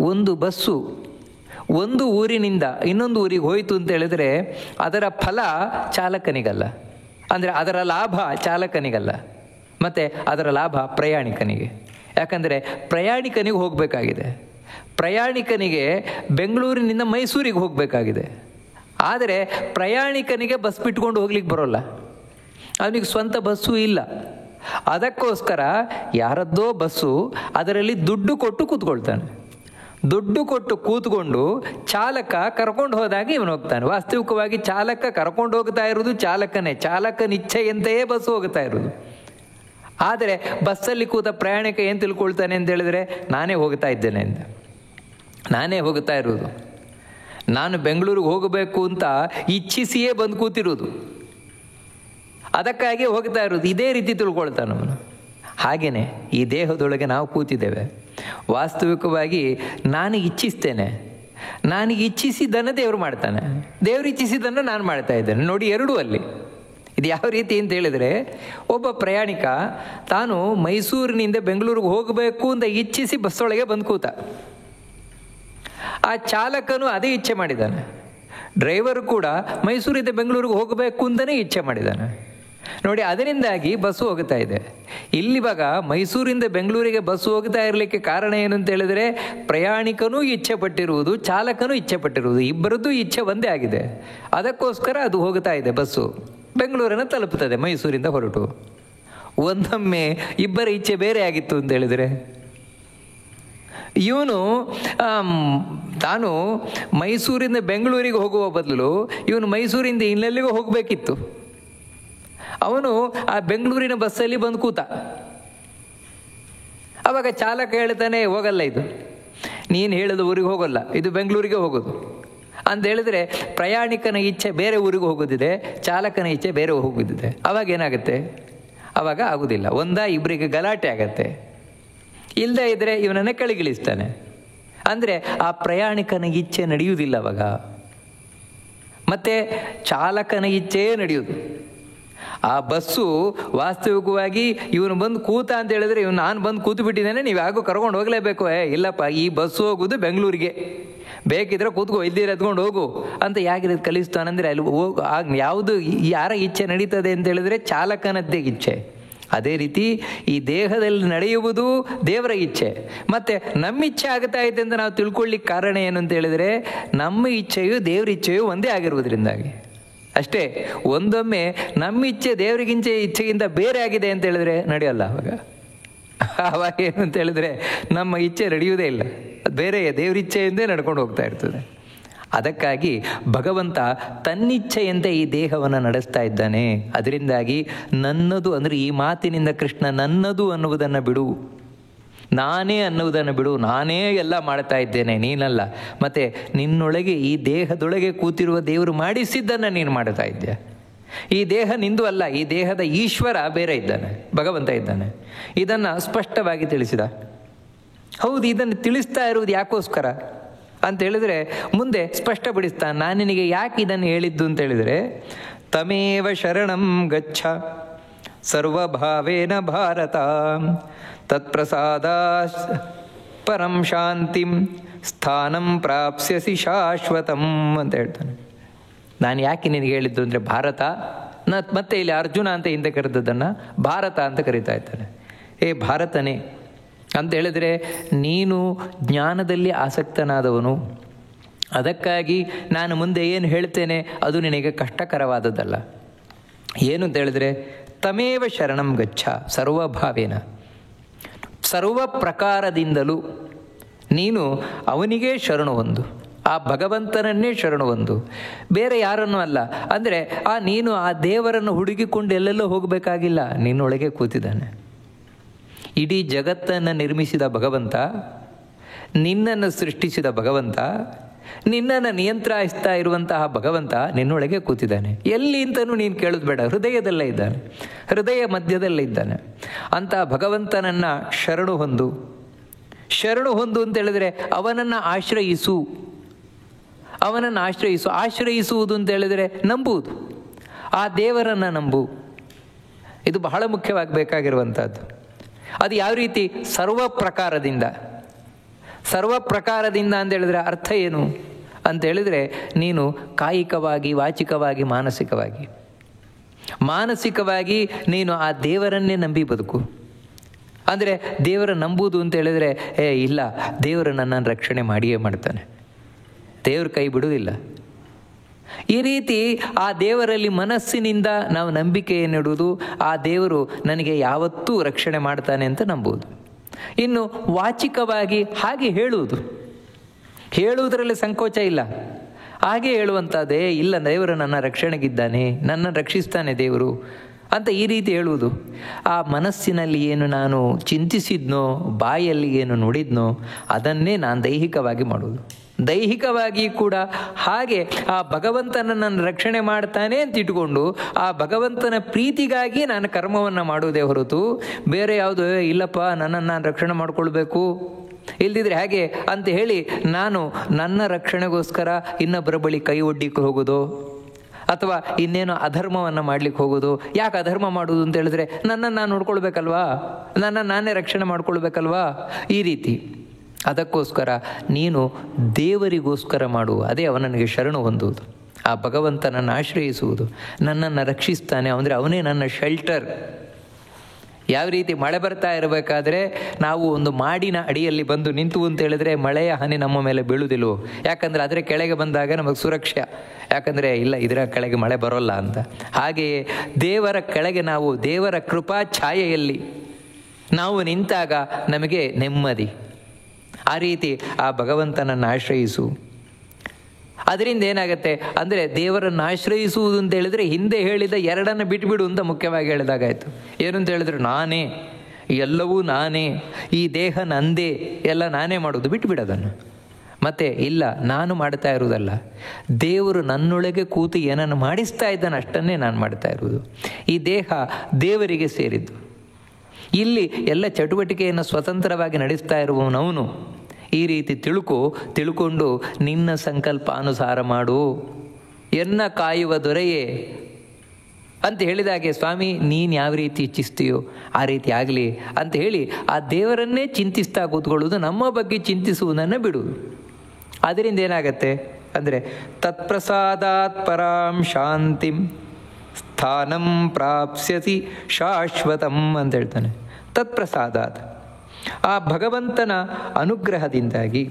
ಒಂದು ಬಸ್ಸು ಒಂದು ಊರಿನಿಂದ ಇನ್ನೊಂದು ಊರಿಗೆ ಹೋಯಿತು ಅಂತ ಹೇಳಿದರೆ ಅದರ ಫಲ ಚಾಲಕನಿಗಲ್ಲ, ಅಂದರೆ ಅದರ ಲಾಭ ಚಾಲಕನಿಗಲ್ಲ, ಮತ್ತು ಅದರ ಲಾಭ ಪ್ರಯಾಣಿಕನಿಗೆ. ಯಾಕಂದರೆ ಪ್ರಯಾಣಿಕನಿಗೆ ಹೋಗಬೇಕಾಗಿದೆ, ಪ್ರಯಾಣಿಕನಿಗೆ ಬೆಂಗಳೂರಿನಿಂದ ಮೈಸೂರಿಗೆ ಹೋಗಬೇಕಾಗಿದೆ. ಆದರೆ ಪ್ರಯಾಣಿಕನಿಗೆ ಬಸ್ ಬಿಟ್ಕೊಂಡು ಹೋಗ್ಲಿಕ್ಕೆ ಬರೋಲ್ಲ, ಅವನಿಗೆ ಸ್ವಂತ ಬಸ್ಸು ಇಲ್ಲ. ಅದಕ್ಕೋಸ್ಕರ ಯಾರದ್ದೋ ಬಸ್ಸು, ಅದರಲ್ಲಿ ದುಡ್ಡು ಕೊಟ್ಟು ಕೂತ್ಕೊಳ್ತಾನೆ. ದುಡ್ಡು ಕೊಟ್ಟು ಕೂತ್ಕೊಂಡು ಚಾಲಕ ಕರ್ಕೊಂಡು ಹೋದಾಗ ಇವನು ಹೋಗ್ತಾನೆ. ವಾಸ್ತವಿಕವಾಗಿ ಚಾಲಕ ಕರ್ಕೊಂಡು ಹೋಗ್ತಾ ಇರೋದು ಚಾಲಕನೇ, ಚಾಲಕನ ಇಚ್ಛೆಯಂತೆಯೇ ಬಸ್ಸು ಹೋಗ್ತಾ ಇರೋದು. ಆದರೆ ಬಸ್ಸಲ್ಲಿ ಕೂತ ಪ್ರಯಾಣಿಕ ಏನು ತಿಳ್ಕೊಳ್ತಾನೆ ಅಂತ ಹೇಳಿದ್ರೆ, ನಾನೇ ಹೋಗ್ತಾ ಇದ್ದೇನೆ ಅಂತ, ನಾನೇ ಹೋಗ್ತಾ ಇರೋದು, ನಾನು ಬೆಂಗಳೂರಿಗೆ ಹೋಗಬೇಕು ಅಂತ ಇಚ್ಛಿಸಿಯೇ ಬಂದು ಕೂತಿರೋದು, ಅದಕ್ಕಾಗಿ ಹೋಗ್ತಾ ಇರೋದು. ಇದೇ ರೀತಿ ತಿಳ್ಕೊಳ್ತಾನೆ ಅವನು. ಹಾಗೆಯೇ ಈ ದೇಹದೊಳಗೆ ನಾವು ಕೂತಿದ್ದೇವೆ. ವಾಸ್ತವಿಕವಾಗಿ ನಾನು ಇಚ್ಛಿಸ್ತೇನೆ, ನನಗೆ ಇಚ್ಛಿಸಿದ್ದನ್ನು ದೇವರು ಮಾಡ್ತಾನೆ, ದೇವರು ಇಚ್ಛಿಸಿದ್ದನ್ನು ನಾನು ಮಾಡ್ತಾ ಇದ್ದೇನೆ. ನೋಡಿ, ಎರಡೂ ಅಲ್ಲಿ. ಇದು ಯಾವ ರೀತಿ ಅಂತ ಹೇಳಿದರೆ, ಒಬ್ಬ ಪ್ರಯಾಣಿಕ ತಾನು ಮೈಸೂರಿನಿಂದ ಬೆಂಗಳೂರಿಗೆ ಹೋಗಬೇಕು ಅಂತ ಇಚ್ಛಿಸಿ ಬಸ್ಸೊಳಗೆ ಬಂದು ಕೂತ. ಆ ಚಾಲಕನು ಅದೇ ಇಚ್ಛೆ ಮಾಡಿದ್ದಾನೆ. ಡ್ರೈವರು ಕೂಡ ಮೈಸೂರಿಂದ ಬೆಂಗಳೂರಿಗೆ ಹೋಗಬೇಕು ಅಂತಲೇ ಇಚ್ಛೆ ಮಾಡಿದ್ದಾನೆ. ನೋಡಿ, ಅದರಿಂದಾಗಿ ಬಸ್ಸು ಹೋಗ್ತಾ ಇದೆ. ಇಲ್ಲಿವಾಗ ಮೈಸೂರಿಂದ ಬೆಂಗಳೂರಿಗೆ ಬಸ್ಸು ಹೋಗ್ತಾ ಇರಲಿಕ್ಕೆ ಕಾರಣ ಏನು ಅಂತ ಹೇಳಿದರೆ, ಪ್ರಯಾಣಿಕನೂ ಇಚ್ಛೆ ಪಟ್ಟಿರುವುದು, ಚಾಲಕನೂ ಇಚ್ಛೆ ಪಟ್ಟಿರುವುದು, ಇಬ್ಬರದ್ದು ಇಚ್ಛೆ ಒಂದೇ ಆಗಿದೆ. ಅದಕ್ಕೋಸ್ಕರ ಅದು ಹೋಗ್ತಾ ಇದೆ. ಬಸ್ಸು ಬೆಂಗಳೂರನ್ನು ತಲುಪುತ್ತದೆ ಮೈಸೂರಿಂದ ಹೊರಟು. ಒಂದೊಮ್ಮೆ ಇಬ್ಬರ ಇಚ್ಛೆ ಬೇರೆ ಆಗಿತ್ತು ಅಂತ ಹೇಳಿದರೆ, ಇವನು ತಾನು ಮೈಸೂರಿಂದ ಬೆಂಗಳೂರಿಗೆ ಹೋಗುವ ಬದಲು ಇವನು ಮೈಸೂರಿಂದ ಇನ್ನೆಲ್ಲಿಗೂ ಹೋಗಬೇಕಿತ್ತು. ಅವನು ಆ ಬೆಂಗಳೂರಿನ ಬಸ್ಸಲ್ಲಿ ಬಂದು ಕೂತ. ಆವಾಗ ಚಾಲಕ ಹೇಳ್ತಾನೆ, ಹೋಗಲ್ಲ, ಇದು ನೀನು ಹೇಳಿದ ಊರಿಗೆ ಹೋಗಲ್ಲ, ಇದು ಬೆಂಗಳೂರಿಗೆ ಹೋಗೋದು ಅಂತ ಹೇಳಿದ್ರೆ, ಪ್ರಯಾಣಿಕನ ಇಚ್ಛೆ ಬೇರೆ ಊರಿಗೆ ಹೋಗೋದಿದೆ, ಚಾಲಕನ ಇಚ್ಛೆ ಬೇರೆ ಹೋಗೋದಿದೆ. ಅವಾಗ ಏನಾಗುತ್ತೆ? ಆವಾಗ ಆಗೋದಿಲ್ಲ. ಇಬ್ಬರಿಗೆ ಗಲಾಟೆ ಆಗತ್ತೆ. ಇಲ್ಲದೇ ಇದ್ದರೆ ಇವನನ್ನೇ ಕೆಳಗಿಳಿಸ್ತಾನೆ. ಅಂದರೆ ಆ ಪ್ರಯಾಣಿಕನ ಇಚ್ಛೆ ನಡೆಯುವುದಿಲ್ಲ ಅವಾಗ, ಮತ್ತು ಚಾಲಕನ ಇಚ್ಛೆಯೇ ನಡೆಯುವುದು. ಆ ಬಸ್ಸು ವಾಸ್ತವಿಕವಾಗಿ ಇವನು ಬಂದು ಕೂತ ಅಂತ ಹೇಳಿದ್ರೆ, ಇವನು ನಾನು ಬಂದು ಕೂತು ಬಿಟ್ಟಿದ್ದೇನೆ, ನೀವು ಯಾಕೋ ಕರ್ಕೊಂಡು ಹೋಗಲೇಬೇಕು. ಇಲ್ಲಪ್ಪ, ಈ ಬಸ್ಸು ಹೋಗೋದು ಬೆಂಗಳೂರಿಗೆ, ಬೇಕಿದ್ರೆ ಕೂತ್ಕೋ, ಇದ್ದೀರ ಎತ್ಕೊಂಡು ಹೋಗು ಅಂತ ಯಾಕೆ ಕಲಿಸ್ತಾನಂದರೆ, ಅಲ್ಲಿ ಯಾವುದು ಯಾರ ಇಚ್ಛೆ ನಡೀತದೆ ಅಂತ ಹೇಳಿದ್ರೆ ಚಾಲಕನದ್ದೇ ಇಚ್ಛೆ. ಅದೇ ರೀತಿ ಈ ದೇಹದಲ್ಲಿ ನಡೆಯುವುದು ದೇವರ ಇಚ್ಛೆ. ಮತ್ತು ನಮ್ಮ ಇಚ್ಛೆ ಆಗ್ತಾ ಇದೆ ಅಂತ ನಾವು ತಿಳ್ಕೊಳ್ಳಿಕ್ಕೆ ಕಾರಣ ಏನು ಅಂತ ಹೇಳಿದರೆ, ನಮ್ಮ ಇಚ್ಛೆಯು ದೇವ್ರ ಇಚ್ಛೆಯು ಒಂದೇ ಆಗಿರುವುದರಿಂದಾಗಿ ಅಷ್ಟೇ. ಒಂದೊಮ್ಮೆ ನಮ್ಮ ಇಚ್ಛೆ ದೇವರಿಗಿಂಚೆ ಇಚ್ಛೆಗಿಂತ ಬೇರೆ ಆಗಿದೆ ಅಂತ ಹೇಳಿದ್ರೆ ನಡೆಯಲ್ಲ. ಆವಾಗ ಏನು ಅಂತ ಹೇಳಿದ್ರೆ, ನಮ್ಮ ಇಚ್ಛೆ ನಡೆಯುವುದೇ ಇಲ್ಲ, ಬೇರೆ ದೇವರಿಚ್ಛೆಯಿಂದೇ ನಡ್ಕೊಂಡು ಹೋಗ್ತಾ ಇರ್ತದೆ. ಅದಕ್ಕಾಗಿ ಭಗವಂತ ತನ್ನಿಚ್ಛೆಯಂತೆ ಈ ದೇಹವನ್ನು ನಡೆಸ್ತಾ ಇದ್ದಾನೆ. ಅದರಿಂದಾಗಿ ನನ್ನದು ಅಂದರೆ ಈ ಮಾತಿನಿಂದ ಕೃಷ್ಣ ನನ್ನದು ಅನ್ನುವುದನ್ನು ಬಿಡು, ನಾನೇ ಅನ್ನುವುದನ್ನು ಬಿಡು, ನಾನೇ ಎಲ್ಲ ಮಾಡ್ತಾ ಇದ್ದೇನೆ, ನೀನಲ್ಲ. ಮತ್ತು ನಿನ್ನೊಳಗೆ ಈ ದೇಹದೊಳಗೆ ಕೂತಿರುವ ದೇವರು ಮಾಡಿಸಿದ್ದನ್ನು ನೀನು ಮಾಡ್ತಾ ಇದ್ದೆ. ಈ ದೇಹ ನಿಂದು ಅಲ್ಲ, ಈ ದೇಹದ ಈಶ್ವರ ಬೇರೆ ಇದ್ದಾನೆ, ಭಗವಂತ ಇದ್ದಾನೆ. ಇದನ್ನು ಸ್ಪಷ್ಟವಾಗಿ ತಿಳಿಸಿದ. ಹೌದು, ಇದನ್ನು ತಿಳಿಸ್ತಾ ಇರುವುದು ಯಾಕೋಸ್ಕರ ಅಂತ ಹೇಳಿದರೆ ಮುಂದೆ ಸ್ಪಷ್ಟಪಡಿಸ್ತಾನೆ. ನಾನು ನಿನಗೆ ಯಾಕೆ ಇದನ್ನು ಹೇಳಿದ್ದು ಅಂತ ಹೇಳಿದರೆ, ತಮೇವ ಶರಣಂ ಗಚ್ಚ ಸರ್ವಭಾವೇನ ಭಾರತ ತತ್ಪ್ರಸಾದ ಪರಂ ಶಾಂತಿಂ ಸ್ಥಾನಂ ಪ್ರಾಪ್ಸ್ಯಸಿ ಶಾಶ್ವತಂ ಅಂತ ಹೇಳ್ತಾನೆ. ನಾನು ಯಾಕೆ ನಿನಗೆ ಹೇಳಿದ್ದು ಅಂದರೆ, ಭಾರತ ಮತ್ತೆ ಇಲ್ಲಿ ಅರ್ಜುನ ಅಂತ ಹಿಂದೆ ಕರೆದದ್ದನ್ನು ಭಾರತ ಅಂತ ಕರೀತಾ ಇದ್ದಾನೆ. ಭಾರತನೇ ಅಂತ ಹೇಳಿದರೆ, ನೀನು ಜ್ಞಾನದಲ್ಲಿ ಆಸಕ್ತನಾದವನು, ಅದಕ್ಕಾಗಿ ನಾನು ಮುಂದೆ ಏನು ಹೇಳ್ತೇನೆ ಅದು ನಿನಗೆ ಕಷ್ಟಕರವಾದದ್ದಲ್ಲ. ಏನು ಅಂತ ಹೇಳಿದ್ರೆ, ತಮೇವ ಶರಣಂ ಗಚ್ಚ ಸರ್ವಭಾವೇನ, ಸರ್ವ ಪ್ರಕಾರದಿಂದಲೂ ನೀನು ಅವನಿಗೇ ಶರಣು ಹೊಂದು, ಆ ಭಗವಂತನನ್ನೇ ಶರಣು ಹೊಂದು, ಬೇರೆ ಯಾರನ್ನೂ ಅಲ್ಲ. ಅಂದರೆ ನೀನು ಆ ದೇವರನ್ನು ಹುಡುಕಿಕೊಂಡು ಎಲ್ಲೆಲ್ಲೋ ಹೋಗಬೇಕಾಗಿಲ್ಲ, ನಿನ್ನೊಳಗೆ ಕೂತಿದ್ದಾನೆ. ಇಡೀ ಜಗತ್ತನ್ನು ನಿರ್ಮಿಸಿದ ಭಗವಂತ, ನಿನ್ನನ್ನು ಸೃಷ್ಟಿಸಿದ ಭಗವಂತ, ನಿನ್ನನ್ನು ನಿಯಂತ್ರಿಸ್ತಾ ಇರುವಂತಹ ಭಗವಂತ ನಿನ್ನೊಳಗೆ ಕೂತಿದ್ದಾನೆ. ಎಲ್ಲಿ ಅಂತಲೂ ನೀನು ಕೇಳೋದು ಬೇಡ, ಹೃದಯದಲ್ಲೇ ಇದ್ದಾನೆ, ಹೃದಯ ಮಧ್ಯದಲ್ಲೇ ಇದ್ದಾನೆ. ಅಂತಹ ಭಗವಂತನನ್ನು ಶರಣು ಹೊಂದು. ಶರಣು ಹೊಂದು ಅಂತ ಹೇಳಿದ್ರೆ ಅವನನ್ನು ಆಶ್ರಯಿಸು, ಅವನನ್ನು ಆಶ್ರಯಿಸು. ಆಶ್ರಯಿಸುವುದು ಅಂತ ಹೇಳಿದರೆ ನಂಬುವುದು, ಆ ದೇವರನ್ನು ನಂಬು. ಇದು ಬಹಳ ಮುಖ್ಯವಾಗಬೇಕಾಗಿರುವಂಥದ್ದು. ಅದು ಯಾವ ರೀತಿ? ಸರ್ವ ಪ್ರಕಾರದಿಂದ. ಸರ್ವ ಪ್ರಕಾರದಿಂದ ಅಂತ ಹೇಳಿದ್ರೆ ಅರ್ಥ ಏನು ಅಂತ ಹೇಳಿದರೆ, ನೀನು ಕಾಯಿಕವಾಗಿ, ವಾಚಿಕವಾಗಿ, ಮಾನಸಿಕವಾಗಿ ನೀನು ಆ ದೇವರನ್ನೇ ನಂಬಿ ಬದುಕು. ಅಂದರೆ ದೇವರ ನಂಬುವುದು ಅಂತ ಹೇಳಿದರೆ, ಇಲ್ಲ, ದೇವರು ನನ್ನನ್ನು ರಕ್ಷಣೆ ಮಾಡಿಯೇ ಮಾಡ್ತಾನೆ, ದೇವ್ರ ಕೈ ಬಿಡುವುದಿಲ್ಲ. ಈ ರೀತಿ ಆ ದೇವರಲ್ಲಿ ಮನಸ್ಸಿನಿಂದ ನಾವು ನಂಬಿಕೆಯನ್ನಿಡುವುದು, ಆ ದೇವರು ನನಗೆ ಯಾವತ್ತೂ ರಕ್ಷಣೆ ಮಾಡ್ತಾನೆ ಅಂತ ನಂಬುವುದು. ಇನ್ನು ವಾಚಿಕವಾಗಿ ಹಾಗೆ ಹೇಳುವುದರಲ್ಲಿ ಸಂಕೋಚ ಇಲ್ಲ, ಹಾಗೆ ಹೇಳುವಂಥದ್ದೇ, ಇಲ್ಲ, ದೇವರು ನನ್ನ ರಕ್ಷಣೆಗಿದ್ದಾನೆ, ನನ್ನ ರಕ್ಷಿಸ್ತಾನೆ ದೇವರು ಅಂತ ಈ ರೀತಿ ಹೇಳುವುದು. ಆ ಮನಸ್ಸಿನಲ್ಲಿ ಏನು ನಾನು ಚಿಂತಿಸಿದ್ನೋ, ಬಾಯಲ್ಲಿ ಏನು ನುಡಿದ್ನೋ ಅದನ್ನೇ ನಾನು ದೈಹಿಕವಾಗಿ ಮಾಡುವುದು. ದೈಹಿಕವಾಗಿ ಕೂಡ ಹಾಗೆ ಆ ಭಗವಂತನನ್ನು ರಕ್ಷಣೆ ಮಾಡ್ತಾನೆ ಅಂತ ಇಟ್ಕೊಂಡು ಆ ಭಗವಂತನ ಪ್ರೀತಿಗಾಗಿ ನಾನು ಕರ್ಮವನ್ನು ಮಾಡುವುದೇ ಹೊರತು ಬೇರೆ ಯಾವುದು ಇಲ್ಲಪ್ಪ ನನ್ನನ್ನು ನಾನು ರಕ್ಷಣೆ ಮಾಡಿಕೊಳ್ಬೇಕು, ಇಲ್ದಿದ್ರೆ ಹೇಗೆ ಅಂತ ಹೇಳಿ ನಾನು ನನ್ನ ರಕ್ಷಣೆಗೋಸ್ಕರ ಇನ್ನೊಬ್ಬರ ಬಳಿ ಕೈ ಒಡ್ಡಿಕ್ಕೆ ಹೋಗೋದು ಅಥವಾ ಇನ್ನೇನೋ ಅಧರ್ಮವನ್ನು ಮಾಡ್ಲಿಕ್ಕೆ ಹೋಗೋದು. ಯಾಕೆ ಅಧರ್ಮ ಮಾಡೋದು ಅಂತ ಹೇಳಿದ್ರೆ ನನ್ನನ್ನು ನಾನು ನೋಡ್ಕೊಳ್ಬೇಕಲ್ವಾ, ನನ್ನನ್ನು ನಾನೇ ರಕ್ಷಣೆ ಮಾಡ್ಕೊಳ್ಬೇಕಲ್ವಾ, ಈ ರೀತಿ. ಅದಕ್ಕೋಸ್ಕರ ನೀನು ದೇವರಿಗೋಸ್ಕರ ಮಾಡು. ಅದೇ ಅವನಿಗೆ ಶರಣು ಹೊಂದುವುದು, ಆ ಭಗವಂತನನ್ನು ಆಶ್ರಯಿಸುವುದು. ನನ್ನನ್ನು ರಕ್ಷಿಸ್ತಾನೆ ಅಂದರೆ ಅವನೇ ನನ್ನ ಶೆಲ್ಟರ್. ಯಾವ ರೀತಿ ಮಳೆ ಬರ್ತಾ ಇರಬೇಕಾದ್ರೆ ನಾವು ಒಂದು ಮಾಡಿನ ಅಡಿಯಲ್ಲಿ ಬಂದು ನಿಂತು ಅಂತ ಹೇಳಿದ್ರೆ ಮಳೆಯ ಹನಿ ನಮ್ಮ ಮೇಲೆ ಬೀಳುವುದಿಲ್ವೋ? ಯಾಕಂದರೆ ಅದರ ಕೆಳಗೆ ಬಂದಾಗ ನಮಗೆ ಸುರಕ್ಷೆ, ಯಾಕಂದರೆ ಇಲ್ಲ ಇದರ ಕೆಳಗೆ ಮಳೆ ಬರೋಲ್ಲ ಅಂತ. ಹಾಗೆಯೇ ದೇವರ ಕೆಳಗೆ ನಾವು ದೇವರ ಕೃಪಾ ಛಾಯೆಯಲ್ಲಿ ನಾವು ನಿಂತಾಗ ನಮಗೆ ನೆಮ್ಮದಿ. ಆ ರೀತಿ ಆ ಭಗವಂತನನ್ನು ಆಶ್ರಯಿಸು. ಅದರಿಂದ ಏನಾಗುತ್ತೆ ಅಂದರೆ ದೇವರನ್ನು ಆಶ್ರಯಿಸುವುದು ಅಂತ ಹೇಳಿದರೆ ಹಿಂದೆ ಹೇಳಿದ ಎರಡನ್ನು ಬಿಟ್ಬಿಡು ಅಂತ ಮುಖ್ಯವಾಗಿ ಹೇಳಿದಾಗಾಯಿತು. ಏನು ಅಂತ ಹೇಳಿದ್ರೆ ನಾನೇ, ಎಲ್ಲವೂ ನಾನೇ, ಈ ದೇಹ ನಂದೇ, ಎಲ್ಲ ನಾನೇ ಮಾಡೋದು, ಬಿಟ್ಟುಬಿಡೋದನ್ನು. ಮತ್ತೆ ಇಲ್ಲ, ನಾನು ಮಾಡ್ತಾ ಇರುವುದಲ್ಲ, ದೇವರು ನನ್ನೊಳಗೆ ಕೂತು ಏನನ್ನು ಮಾಡಿಸ್ತಾ ಇದ್ದಾನೆ ಅಷ್ಟನ್ನೇ ನಾನು ಮಾಡ್ತಾ ಇರುವುದು. ಈ ದೇಹ ದೇವರಿಗೆ ಸೇರಿದ್ದು. ಇಲ್ಲಿ ಎಲ್ಲ ಚಟುವಟಿಕೆಯನ್ನು ಸ್ವತಂತ್ರವಾಗಿ ನಡೆಸ್ತಾ ಇರುವವನವನು. ಈ ರೀತಿ ತಿಳ್ಕೊಂಡು ನಿನ್ನ ಸಂಕಲ್ಪ ಅನುಸಾರ ಮಾಡು, ಎನ್ನ ಕಾಯುವ ದೊರೆಯೇ ಅಂತ ಹೇಳಿದಾಗೆ ಸ್ವಾಮಿ ನೀನು ಯಾವ ರೀತಿ ಇಚ್ಛಿಸ್ತೀಯೋ ಆ ರೀತಿ ಆಗಲಿ ಅಂತ ಹೇಳಿ ಆ ದೇವರನ್ನೇ ಚಿಂತಿಸ್ತಾ ಕೂತ್ಕೊಳ್ಳೋದು, ನಮ್ಮ ಬಗ್ಗೆ ಚಿಂತಿಸುವುದನ್ನು ಬಿಡುವುದು. ಅದರಿಂದ ಏನಾಗತ್ತೆ ಅಂದರೆ ತತ್ಪ್ರಸಾದಾತ್ ಪರಾಂ ಶಾಂತಿಂ ಸ್ಥಾನಂ ಪ್ರಾಪ್ಸ್ಯಸಿ ಶಾಶ್ವತಂ ಅಂತ ಹೇಳ್ತಾನೆ. ತತ್ಪ್ರಸಾದಾತ್, ಆ ಭಗವಂತನ ಅನುಗ್ರಹದಿಂದಾಗಿ,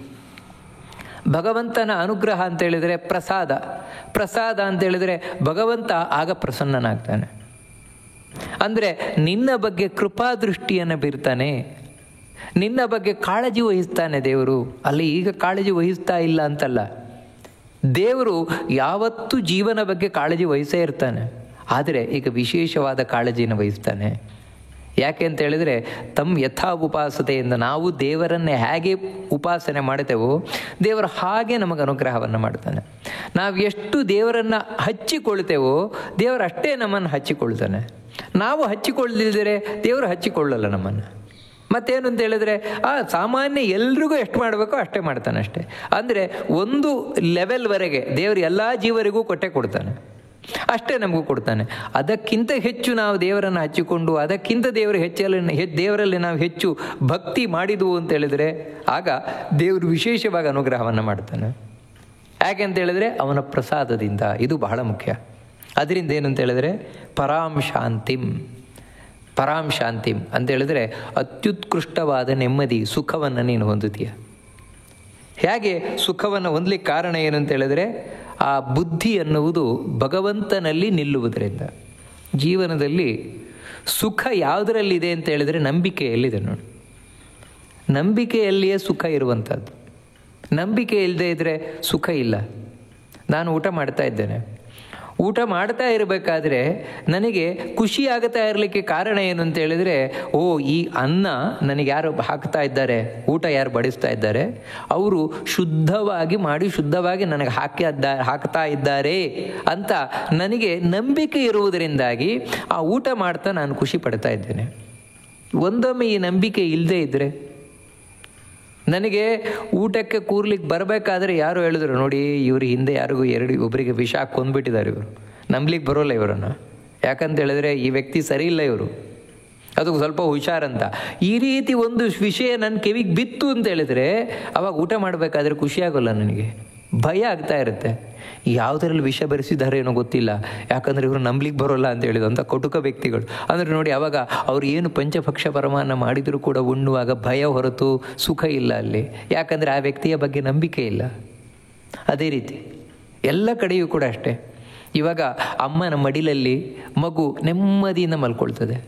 ಭಗವಂತನ ಅನುಗ್ರಹ ಅಂತೇಳಿದರೆ ಪ್ರಸಾದ ಅಂತೇಳಿದರೆ ಭಗವಂತ ಆಗ ಪ್ರಸನ್ನನಾಗ್ತಾನೆ. ಅಂದರೆ ನಿನ್ನ ಬಗ್ಗೆ ಕೃಪಾದೃಷ್ಟಿಯನ್ನು ಬೀರ್ತಾನೆ, ನಿನ್ನ ಬಗ್ಗೆ ಕಾಳಜಿ ವಹಿಸ್ತಾನೆ ದೇವರು. ಅಲ್ಲಿ ಈಗ ಕಾಳಜಿ ವಹಿಸ್ತಾ ಇಲ್ಲ ಅಂತಲ್ಲ, ದೇವರು ಯಾವತ್ತೂ ಜೀವನ ಬಗ್ಗೆ ಕಾಳಜಿ ವಹಿಸೇ ಇರ್ತಾನೆ. ಆದರೆ ಈಗ ವಿಶೇಷವಾದ ಕಾಳಜಿಯನ್ನು ವಹಿಸ್ತಾನೆ. ಯಾಕೆ ಅಂತ ಹೇಳಿದರೆ ತಮ್ಮ ಯಥಾ ಉಪಾಸತೆಯಿಂದ ನಾವು ದೇವರನ್ನೇ ಹೇಗೆ ಉಪಾಸನೆ ಮಾಡ್ತೇವೋ ದೇವರು ಹಾಗೆ ನಮಗೆ ಅನುಗ್ರಹವನ್ನು ಮಾಡ್ತಾನೆ. ನಾವು ಎಷ್ಟು ದೇವರನ್ನು ಹಚ್ಚಿಕೊಳ್ತೇವೋ ದೇವರು ಅಷ್ಟೇ ನಮ್ಮನ್ನು ಹಚ್ಚಿಕೊಳ್ತಾನೆ. ನಾವು ಹಚ್ಚಿಕೊಳ್ಳದಿದ್ದರೆ ದೇವರು ಹಚ್ಚಿಕೊಳ್ಳಲ್ಲ ನಮ್ಮನ್ನು. ಮತ್ತೇನು ಅಂತ ಹೇಳಿದ್ರೆ ಸಾಮಾನ್ಯ ಎಲ್ರಿಗೂ ಎಷ್ಟು ಮಾಡಬೇಕೋ ಅಷ್ಟೇ ಮಾಡ್ತಾನೆ ಅಷ್ಟೇ. ಅಂದರೆ ಒಂದು ಲೆವೆಲ್ವರೆಗೆ ದೇವರು ಎಲ್ಲ ಜೀವರಿಗೂ ಕೊಡ್ತಾನೆ, ಅಷ್ಟೇ ನಮಗೂ ಕೊಡ್ತಾನೆ. ಅದಕ್ಕಿಂತ ಹೆಚ್ಚು ನಾವು ದೇವರನ್ನು ಹಚ್ಚಿಕೊಂಡು ಅದಕ್ಕಿಂತ ದೇವರಲ್ಲಿ ನಾವು ಹೆಚ್ಚು ಭಕ್ತಿ ಮಾಡಿದ್ವು ಅಂತ ಹೇಳಿದರೆ ಆಗ ದೇವರು ವಿಶೇಷವಾಗಿ ಅನುಗ್ರಹವನ್ನು ಮಾಡ್ತಾನೆ. ಯಾಕೆ ಅಂತ ಹೇಳಿದ್ರೆ ಅವನ ಪ್ರಸಾದದಿಂದ. ಇದು ಬಹಳ ಮುಖ್ಯ. ಅದರಿಂದ ಏನಂತ ಹೇಳಿದ್ರೆ ಪರಾಂ ಶಾಂತಿಂ ಅಂತ ಹೇಳಿದ್ರೆ ಅತ್ಯುತ್ಕೃಷ್ಟವಾದ ನೆಮ್ಮದಿ, ಸುಖವನ್ನು ನೀನು ಹೊಂದುತ್ತೀಯ. ಹೇಗೆ ಸುಖವನ್ನು ಹೊಂದಲಿಕ್ಕೆ ಕಾರಣ ಏನಂತ ಹೇಳಿದ್ರೆ ಆ ಬುದ್ಧಿ ಅನ್ನುವುದು ಭಗವಂತನಲ್ಲಿ ನಿಲ್ಲುವುದರಿಂದ. ಜೀವನದಲ್ಲಿ ಸುಖ ಯಾವುದರಲ್ಲಿದೆ ಅಂತ ಹೇಳಿದರೆ ನಂಬಿಕೆಯಲ್ಲಿದೆ ನೋಡಿ. ನಂಬಿಕೆಯಲ್ಲಿಯೇ ಸುಖ ಇರುವಂಥದ್ದು. ನಂಬಿಕೆ ಇಲ್ಲದೆ ಇದ್ದರೆ ಸುಖ ಇಲ್ಲ. ನಾನು ಊಟ ಮಾಡ್ತಾ ಇದ್ದೇನೆ, ಊಟ ಮಾಡ್ತಾ ಇರಬೇಕಾದ್ರೆ ನನಗೆ ಖುಷಿ ಆಗ್ತಾ ಇರಲಿಕ್ಕೆ ಕಾರಣ ಏನು ಅಂತ ಹೇಳಿದರೆ ಈ ಅನ್ನ ನನಗೆ ಯಾರು ಹಾಕ್ತಾ ಇದ್ದಾರೆ, ಊಟ ಯಾರು ಬಡಿಸ್ತಾ ಇದ್ದಾರೆ, ಅವರು ಶುದ್ಧವಾಗಿ ಮಾಡಿ ಶುದ್ಧವಾಗಿ ನನಗೆ ಹಾಕ್ತಾ ಇದ್ದಾರೆ ಅಂತ ನನಗೆ ನಂಬಿಕೆ ಇರುವುದರಿಂದಾಗಿ ಆ ಊಟ ಮಾಡ್ತಾ ನಾನು ಖುಷಿ ಪಡ್ತಾ ಇದ್ದೇನೆ. ಒಂದೊಮ್ಮೆ ಈ ನಂಬಿಕೆ ಇಲ್ಲದೆ ಇದ್ದರೆ, ನನಗೆ ಊಟಕ್ಕೆ ಕೂರ್ಲಿಕ್ಕೆ ಬರಬೇಕಾದ್ರೆ ಯಾರು ಹೇಳಿದ್ರು ನೋಡಿ ಇವರು ಹಿಂದೆ ಯಾರಿಗೂ ಒಬ್ಬರಿಗೆ ವಿಷ ಕೊಂದ್ಬಿಟ್ಟಿದ್ದಾರೆ, ಇವರು ನಂಬಲಿಕ್ಕೆ ಬರೋಲ್ಲ ಇವರನ್ನು. ಯಾಕಂತ ಹೇಳಿದ್ರೆ ಈ ವ್ಯಕ್ತಿ ಸರಿ ಇಲ್ಲ, ಇವರು ಅದಕ್ಕೆ ಸ್ವಲ್ಪ ಹುಷಾರಂತ. ಈ ರೀತಿ ಒಂದು ವಿಷಯ ನನ್ನ ಕಿವಿಗೆ ಬಿತ್ತು ಅಂತ ಹೇಳಿದರೆ ಅವಾಗ ಊಟ ಮಾಡಬೇಕಾದ್ರೆ ಖುಷಿಯಾಗೋಲ್ಲ, ನನಗೆ ಭಯ ಆಗ್ತಾ ಇರುತ್ತೆ. ಯಾವುದರಲ್ಲಿ ವಿಷ ಬೆರೆಸಿದ್ದಾರೆ ಏನೋ ಗೊತ್ತಿಲ್ಲ, ಯಾಕಂದರೆ ಇವರು ನಂಬಲಿಕ್ಕೆ ಬರೋಲ್ಲ ಅಂತ ಹೇಳಿದಂಥ ಕಟುಕ ವ್ಯಕ್ತಿಗಳು. ಅಂದರೆ ನೋಡಿ ಅವಾಗ ಅವ್ರು ಏನು ಪಂಚಭಕ್ಷ ಪರಮಾನ್ನ ಮಾಡಿದರೂ ಕೂಡ ಉಣ್ಣುವಾಗ ಭಯ ಹೊರತು ಸುಖ ಇಲ್ಲ ಅಲ್ಲಿ, ಯಾಕಂದರೆ ಆ ವ್ಯಕ್ತಿಯ ಬಗ್ಗೆ ನಂಬಿಕೆ ಇಲ್ಲ. ಅದೇ ರೀತಿ ಎಲ್ಲ ಕಡೆಯೂ ಕೂಡ ಅಷ್ಟೇ. ಇವಾಗ ಅಮ್ಮನ ಮಡಿಲಲ್ಲಿ ಮಗು ನೆಮ್ಮದಿಯಿಂದ ಮಲ್ಕೊಳ್ತದೆ.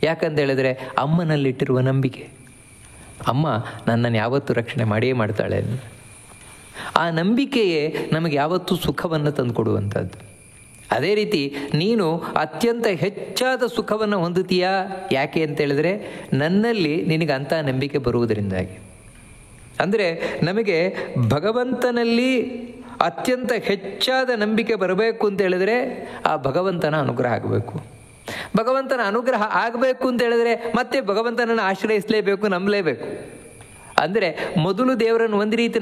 ಯಾಕಂತ ಹೇಳಿದ್ರೆ ಅಮ್ಮನಲ್ಲಿಟ್ಟಿರುವ ನಂಬಿಕೆ, ಅಮ್ಮ ನನ್ನನ್ನು ಯಾವತ್ತೂ ರಕ್ಷಣೆ ಮಾಡಿಯೇ ಮಾಡ್ತಾಳೆ. ಆ ನಂಬಿಕೆಯೇ ನಮಗೆ ಯಾವತ್ತೂ ಸುಖವನ್ನು ತಂದುಕೊಡುವಂಥದ್ದು. ಅದೇ ರೀತಿ ನೀನು ಅತ್ಯಂತ ಹೆಚ್ಚಾದ ಸುಖವನ್ನು ಹೊಂದುತ್ತೀಯಾ? ಯಾಕೆ ಅಂತ ಹೇಳಿದ್ರೆ ನನ್ನಲ್ಲಿ ನಿನಗೆ ಅಂಥ ನಂಬಿಕೆ ಬರುವುದರಿಂದಾಗಿ. ಅಂದರೆ ನಮಗೆ ಭಗವಂತನಲ್ಲಿ ಅತ್ಯಂತ ಹೆಚ್ಚಾದ ನಂಬಿಕೆ ಬರಬೇಕು ಅಂತ ಹೇಳಿದ್ರೆ ಆ ಭಗವಂತನ ಅನುಗ್ರಹ ಆಗಬೇಕು. ಭಗವಂತನ ಅನುಗ್ರಹ ಆಗಬೇಕು ಅಂತ ಹೇಳಿದ್ರೆ ಮತ್ತೆ ಭಗವಂತನನ್ನು ಆಶ್ರಯಿಸಲೇಬೇಕು, ನಂಬಲೇಬೇಕು. ಅಂದರೆ ಮೊದಲು ದೇವರನ್ನು ಒಂದು ರೀತಿ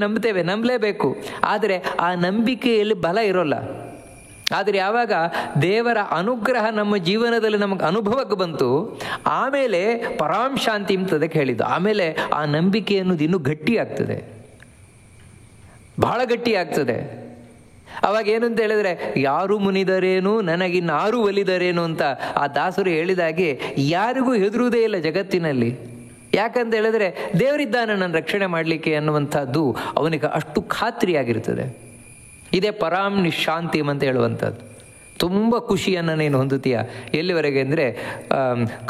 ನಂಬಲೇಬೇಕು. ಆದರೆ ಆ ನಂಬಿಕೆಯಲ್ಲಿ ಬಲ ಇರೋಲ್ಲ. ಆದರೆ ಯಾವಾಗ ದೇವರ ಅನುಗ್ರಹ ನಮ್ಮ ಜೀವನದಲ್ಲಿ ನಮಗೆ ಅನುಭವಕ್ಕೆ ಬಂತು, ಆಮೇಲೆ ಪರಾಂ ಶಾಂತಿ ಅಂತದಕ್ಕೆ ಹೇಳಿದ್ದು. ಆಮೇಲೆ ಆ ನಂಬಿಕೆ ಅನ್ನೋದು ಇನ್ನೂ ಗಟ್ಟಿಯಾಗ್ತದೆ, ಬಹಳ ಗಟ್ಟಿಯಾಗ್ತದೆ. ಅವಾಗ ಏನು ಅಂತ ಹೇಳಿದ್ರೆ, ಯಾರು ಮುನಿದರೇನು ನನಗಿನ್ನಾರು ಒಲಿದರೇನು ಅಂತ ಆ ದಾಸರು ಹೇಳಿದಾಗೆ ಯಾರಿಗೂ ಹೆದರುವುದೇ ಇಲ್ಲ ಜಗತ್ತಿನಲ್ಲಿ. ಯಾಕಂತ ಹೇಳಿದ್ರೆ ದೇವರಿದ್ದಾನೆ ನನ್ನ ರಕ್ಷಣೆ ಮಾಡಲಿಕ್ಕೆ ಅನ್ನುವಂಥದ್ದು ಅವನಿಗೆ ಅಷ್ಟು ಖಾತ್ರಿಯಾಗಿರ್ತದೆ. ಇದೇ ಪರಾಂ ನಿಶಾಂತಿ ಅಂತ ಹೇಳುವಂಥದ್ದು. ತುಂಬ ಖುಷಿಯನ್ನು ನೀನು ಹೊಂದುತ್ತೀಯ. ಎಲ್ಲಿವರೆಗೆ ಅಂದರೆ,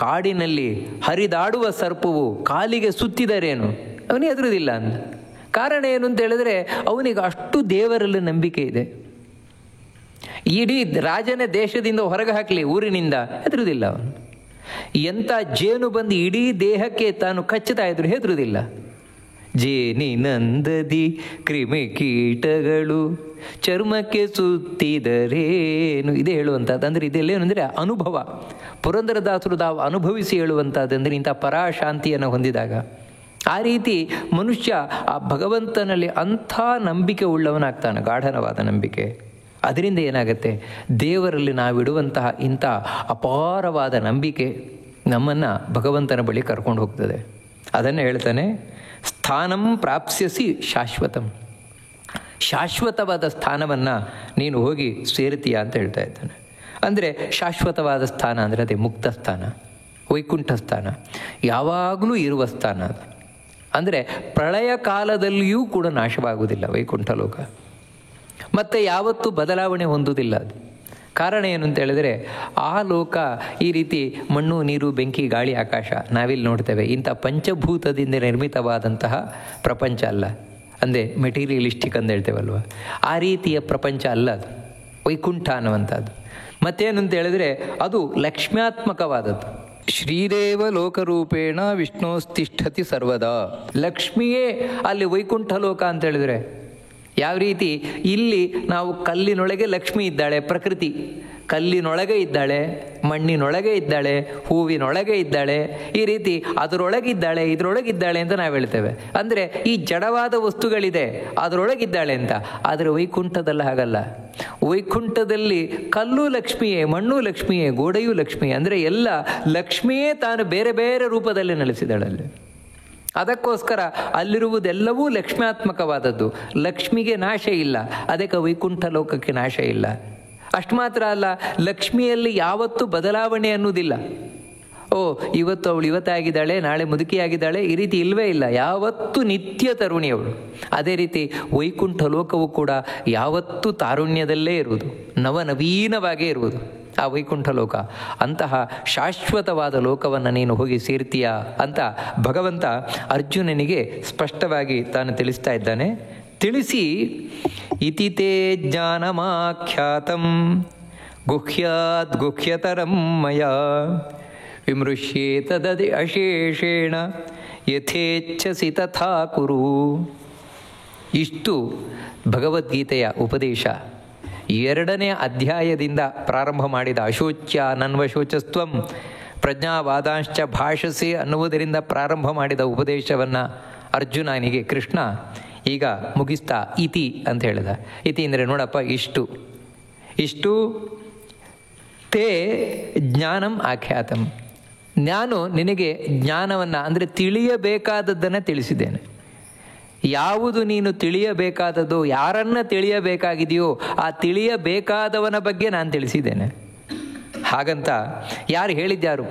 ಕಾಡಿನಲ್ಲಿ ಹರಿದಾಡುವ ಸರ್ಪವು ಕಾಲಿಗೆ ಸುತ್ತಿದರೇನು ಅವನಿಗೆ ಹೆದರುವುದಿಲ್ಲ ಅಂತ. ಕಾರಣ ಏನು ಅಂತ ಹೇಳಿದ್ರೆ ಅವನಿಗೆ ಅಷ್ಟು ದೇವರಲ್ಲಿ ನಂಬಿಕೆ ಇದೆ. ಇಡೀ ರಾಜನ ದೇಶದಿಂದ ಹೊರಗೆ ಹಾಕಲಿ ಊರಿನಿಂದ ಹೆದರುವುದಿಲ್ಲ ಅವನು. ಎಂಥ ಜೇನು ಬಂದು ಇಡೀ ದೇಹಕ್ಕೆ ತಾನು ಕಚ್ಚುತ್ತಾ ಇದ್ರು ಹೆದರುವುದಿಲ್ಲ. ಜೇನಿನಂದದಿ ಕ್ರಿಮಿ ಕೀಟಗಳು ಚರ್ಮಕ್ಕೆ ಸುತ್ತಿದರೇನು, ಇದೇ ಹೇಳುವಂಥದ್ದು. ಅಂದರೆ ಇದೆಲ್ಲೇನೆಂದರೆ ಅನುಭವ. ಪುರಂದರದಾಸರು ತಾವು ಅನುಭವಿಸಿ ಹೇಳುವಂಥದ್ದಂದರೆ ಇಂಥ ಪರಾಶಾಂತಿಯನ್ನು ಹೊಂದಿದಾಗ ಆ ರೀತಿ ಮನುಷ್ಯ ಆ ಭಗವಂತನಲ್ಲಿ ಅಂಥ ನಂಬಿಕೆ ಉಳ್ಳವನಾಗ್ತಾನೆ, ಗಾಢನವಾದ ನಂಬಿಕೆ. ಅದರಿಂದ ಏನಾಗುತ್ತೆ, ದೇವರಲ್ಲಿ ನಾವಿಡುವಂತಹ ಇಂಥ ಅಪಾರವಾದ ನಂಬಿಕೆ ನಮ್ಮನ್ನು ಭಗವಂತನ ಬಳಿ ಕರ್ಕೊಂಡು ಹೋಗ್ತದೆ. ಅದನ್ನು ಹೇಳ್ತಾನೆ, ಸ್ಥಾನಂ ಪ್ರಾಪ್ಸ್ಯಸಿ ಶಾಶ್ವತಂ, ಶಾಶ್ವತವಾದ ಸ್ಥಾನವನ್ನು ನೀನು ಹೋಗಿ ಸೇರ್ತೀಯ ಅಂತ ಹೇಳ್ತಾ ಇದ್ದಾನೆ. ಅಂದರೆ ಶಾಶ್ವತವಾದ ಸ್ಥಾನ ಅಂದರೆ ಅದೇ ಮುಕ್ತ ಸ್ಥಾನ, ವೈಕುಂಠ ಸ್ಥಾನ, ಯಾವಾಗಲೂ ಇರುವ ಸ್ಥಾನ ಅದು. ಅಂದರೆ ಪ್ರಳಯ ಕಾಲದಲ್ಲಿಯೂ ಕೂಡ ನಾಶವಾಗುವುದಿಲ್ಲ ವೈಕುಂಠ ಲೋಕ, ಮತ್ತು ಯಾವತ್ತೂ ಬದಲಾವಣೆ ಹೊಂದುವುದಿಲ್ಲ ಅದು. ಕಾರಣ ಏನು ಅಂತ ಹೇಳಿದರೆ ಆ ಲೋಕ ಈ ರೀತಿ ಮಣ್ಣು, ನೀರು, ಬೆಂಕಿ, ಗಾಳಿ, ಆಕಾಶ ನಾವಿಲ್ಲಿ ನೋಡ್ತೇವೆ ಇಂಥ ಪಂಚಭೂತದಿಂದ ನಿರ್ಮಿತವಾದಂತಹ ಪ್ರಪಂಚ ಅಲ್ಲ. ಅಂದರೆ ಮೆಟೀರಿಯಲಿಸ್ಟಿಕ್ ಅಂತ ಹೇಳ್ತೇವಲ್ವ, ಆ ರೀತಿಯ ಪ್ರಪಂಚ ಅಲ್ಲ ಅದು ವೈಕುಂಠ ಅನ್ನುವಂಥದ್ದು. ಮತ್ತೇನು ಅಂತ ಹೇಳಿದ್ರೆ ಅದು ಲಕ್ಷ್ಮ್ಯಾತ್ಮಕವಾದದ್ದು. ಶ್ರೀದೇವ ಲೋಕರೂಪೇಣ ವಿಷ್ಣೋಸ್ತಿಷ್ಠತಿ ಸರ್ವದಾ. ಲಕ್ಷ್ಮಿಯೇ ಅಲ್ಲಿ ವೈಕುಂಠ ಲೋಕ ಅಂತ ಹೇಳಿದ್ರೆ ಯಾವ ರೀತಿ ಇಲ್ಲಿ ನಾವು ಕಲ್ಲಿನೊಳಗೆ ಲಕ್ಷ್ಮಿ ಇದ್ದಾಳೆ, ಪ್ರಕೃತಿ ಕಲ್ಲಿನೊಳಗೆ ಇದ್ದಾಳೆ, ಮಣ್ಣಿನೊಳಗೆ ಇದ್ದಾಳೆ, ಹೂವಿನೊಳಗೆ ಇದ್ದಾಳೆ, ಈ ರೀತಿ ಅದರೊಳಗಿದ್ದಾಳೆ, ಇದರೊಳಗಿದ್ದಾಳೆ ಅಂತ ನಾವು ಹೇಳ್ತೇವೆ. ಅಂದರೆ ಈ ಜಡವಾದ ವಸ್ತುಗಳಿದೆ ಅದರೊಳಗಿದ್ದಾಳೆ ಅಂತ. ಆದರೆ ವೈಕುಂಠದಲ್ಲಿ ಹಾಗಲ್ಲ. ವೈಕುಂಠದಲ್ಲಿ ಕಲ್ಲು ಲಕ್ಷ್ಮಿಯೇ, ಮಣ್ಣು ಲಕ್ಷ್ಮಿಯೇ, ಗೋಡೆಯೂ ಲಕ್ಷ್ಮಿಯೇ. ಅಂದರೆ ಎಲ್ಲ ಲಕ್ಷ್ಮಿಯೇ ತಾನು ಬೇರೆ ಬೇರೆ ರೂಪದಲ್ಲಿ ನೆಲೆಸಿದಳಲ್ಲಿ. ಅದಕ್ಕೋಸ್ಕರ ಅಲ್ಲಿರುವುದೆಲ್ಲವೂ ಲಕ್ಷ್ಮ್ಯಾತ್ಮಕವಾದದ್ದು. ಲಕ್ಷ್ಮಿಗೆ ನಾಶ ಇಲ್ಲ, ಅದಕ್ಕೆ ವೈಕುಂಠ ಲೋಕಕ್ಕೆ ನಾಶ ಇಲ್ಲ. ಅಷ್ಟು ಮಾತ್ರ ಅಲ್ಲ, ಲಕ್ಷ್ಮಿಯಲ್ಲಿ ಯಾವತ್ತೂ ಬದಲಾವಣೆ ಅನ್ನೋದಿಲ್ಲ. ಇವತ್ತು ಅವಳು ಇವತ್ತಾಗಿದ್ದಾಳೆ, ನಾಳೆ ಮುದುಕಿಯಾಗಿದ್ದಾಳೆ, ಈ ರೀತಿ ಇಲ್ಲವೇ ಇಲ್ಲ. ಯಾವತ್ತೂ ನಿತ್ಯ ತರುಣಿಯವಳು. ಅದೇ ರೀತಿ ವೈಕುಂಠ ಲೋಕವು ಕೂಡ ಯಾವತ್ತೂ ತಾರುಣ್ಯದಲ್ಲೇ ಇರುವುದು, ನವನವೀನವಾಗೇ ಇರುವುದು ಆ ವೈಕುಂಠ ಲೋಕ. ಅಂತಹ ಶಾಶ್ವತವಾದ ಲೋಕವನ್ನು ನೀನು ಹೋಗಿ ಸೇರ್ತೀಯಾ ಅಂತ ಭಗವಂತ ಅರ್ಜುನನಿಗೆ ಸ್ಪಷ್ಟವಾಗಿ ತಾನು ತಿಳಿಸ್ತಾ ಇದ್ದಾನೆ. ತಿಳಿಸಿ, ಇತಿತೇ ಜ್ಞಾನಮಾಖ್ಯಾತಂ ಗುಹ್ಯಾತ್ ಗುಹ್ಯತರಂ ಮಯಾ ವಿಮೃಶ್ಯೇತದದಿ ಅಶೇಷೇಣ ಯಥೇಚ್ಛಸಿ ತಥಾ ಕುರು. ಇಷ್ಟು ಭಗವದ್ಗೀತೆಯ ಉಪದೇಶ. 2ನೇ ಅಧ್ಯಾಯದಿಂದ ಪ್ರಾರಂಭ ಮಾಡಿದ ಅಶೋಚ್ಯ ನನ್ವಶೋಚಸ್ತ್ವಂ ಪ್ರಜ್ಞಾವಾದಾಂಶ್ಚ ಭಾಷಸೆ ಅನ್ನುವುದರಿಂದ ಪ್ರಾರಂಭ ಮಾಡಿದ ಉಪದೇಶವನ್ನು ಅರ್ಜುನನಿಗೆ ಕೃಷ್ಣ ಈಗ ಮುಗಿಸ್ತಾ ಇತಿ ಅಂತ ಹೇಳಿದ. ಇತಿ ಅಂದರೆ ನೋಡಪ್ಪ, ಇಷ್ಟು ತೇ ಜ್ಞಾನಂ ಆಖ್ಯಾತಂ, ನಾನು ನಿನಗೆ ಜ್ಞಾನವನ್ನು ಅಂದರೆ ತಿಳಿಯಬೇಕಾದದ್ದನ್ನು ತಿಳಿಸಿದ್ದೇನೆ. ಯಾವುದು ನೀನು ತಿಳಿಯಬೇಕಾದದ್ದು, ಯಾರನ್ನು ತಿಳಿಯಬೇಕಾಗಿದೆಯೋ ಆ ತಿಳಿಯಬೇಕಾದವನ ಬಗ್ಗೆ ನಾನು ತಿಳಿಸಿದ್ದೇನೆ. ಹಾಗಂತ ಯಾರು ಹೇಳಿದ್ಯಾರು?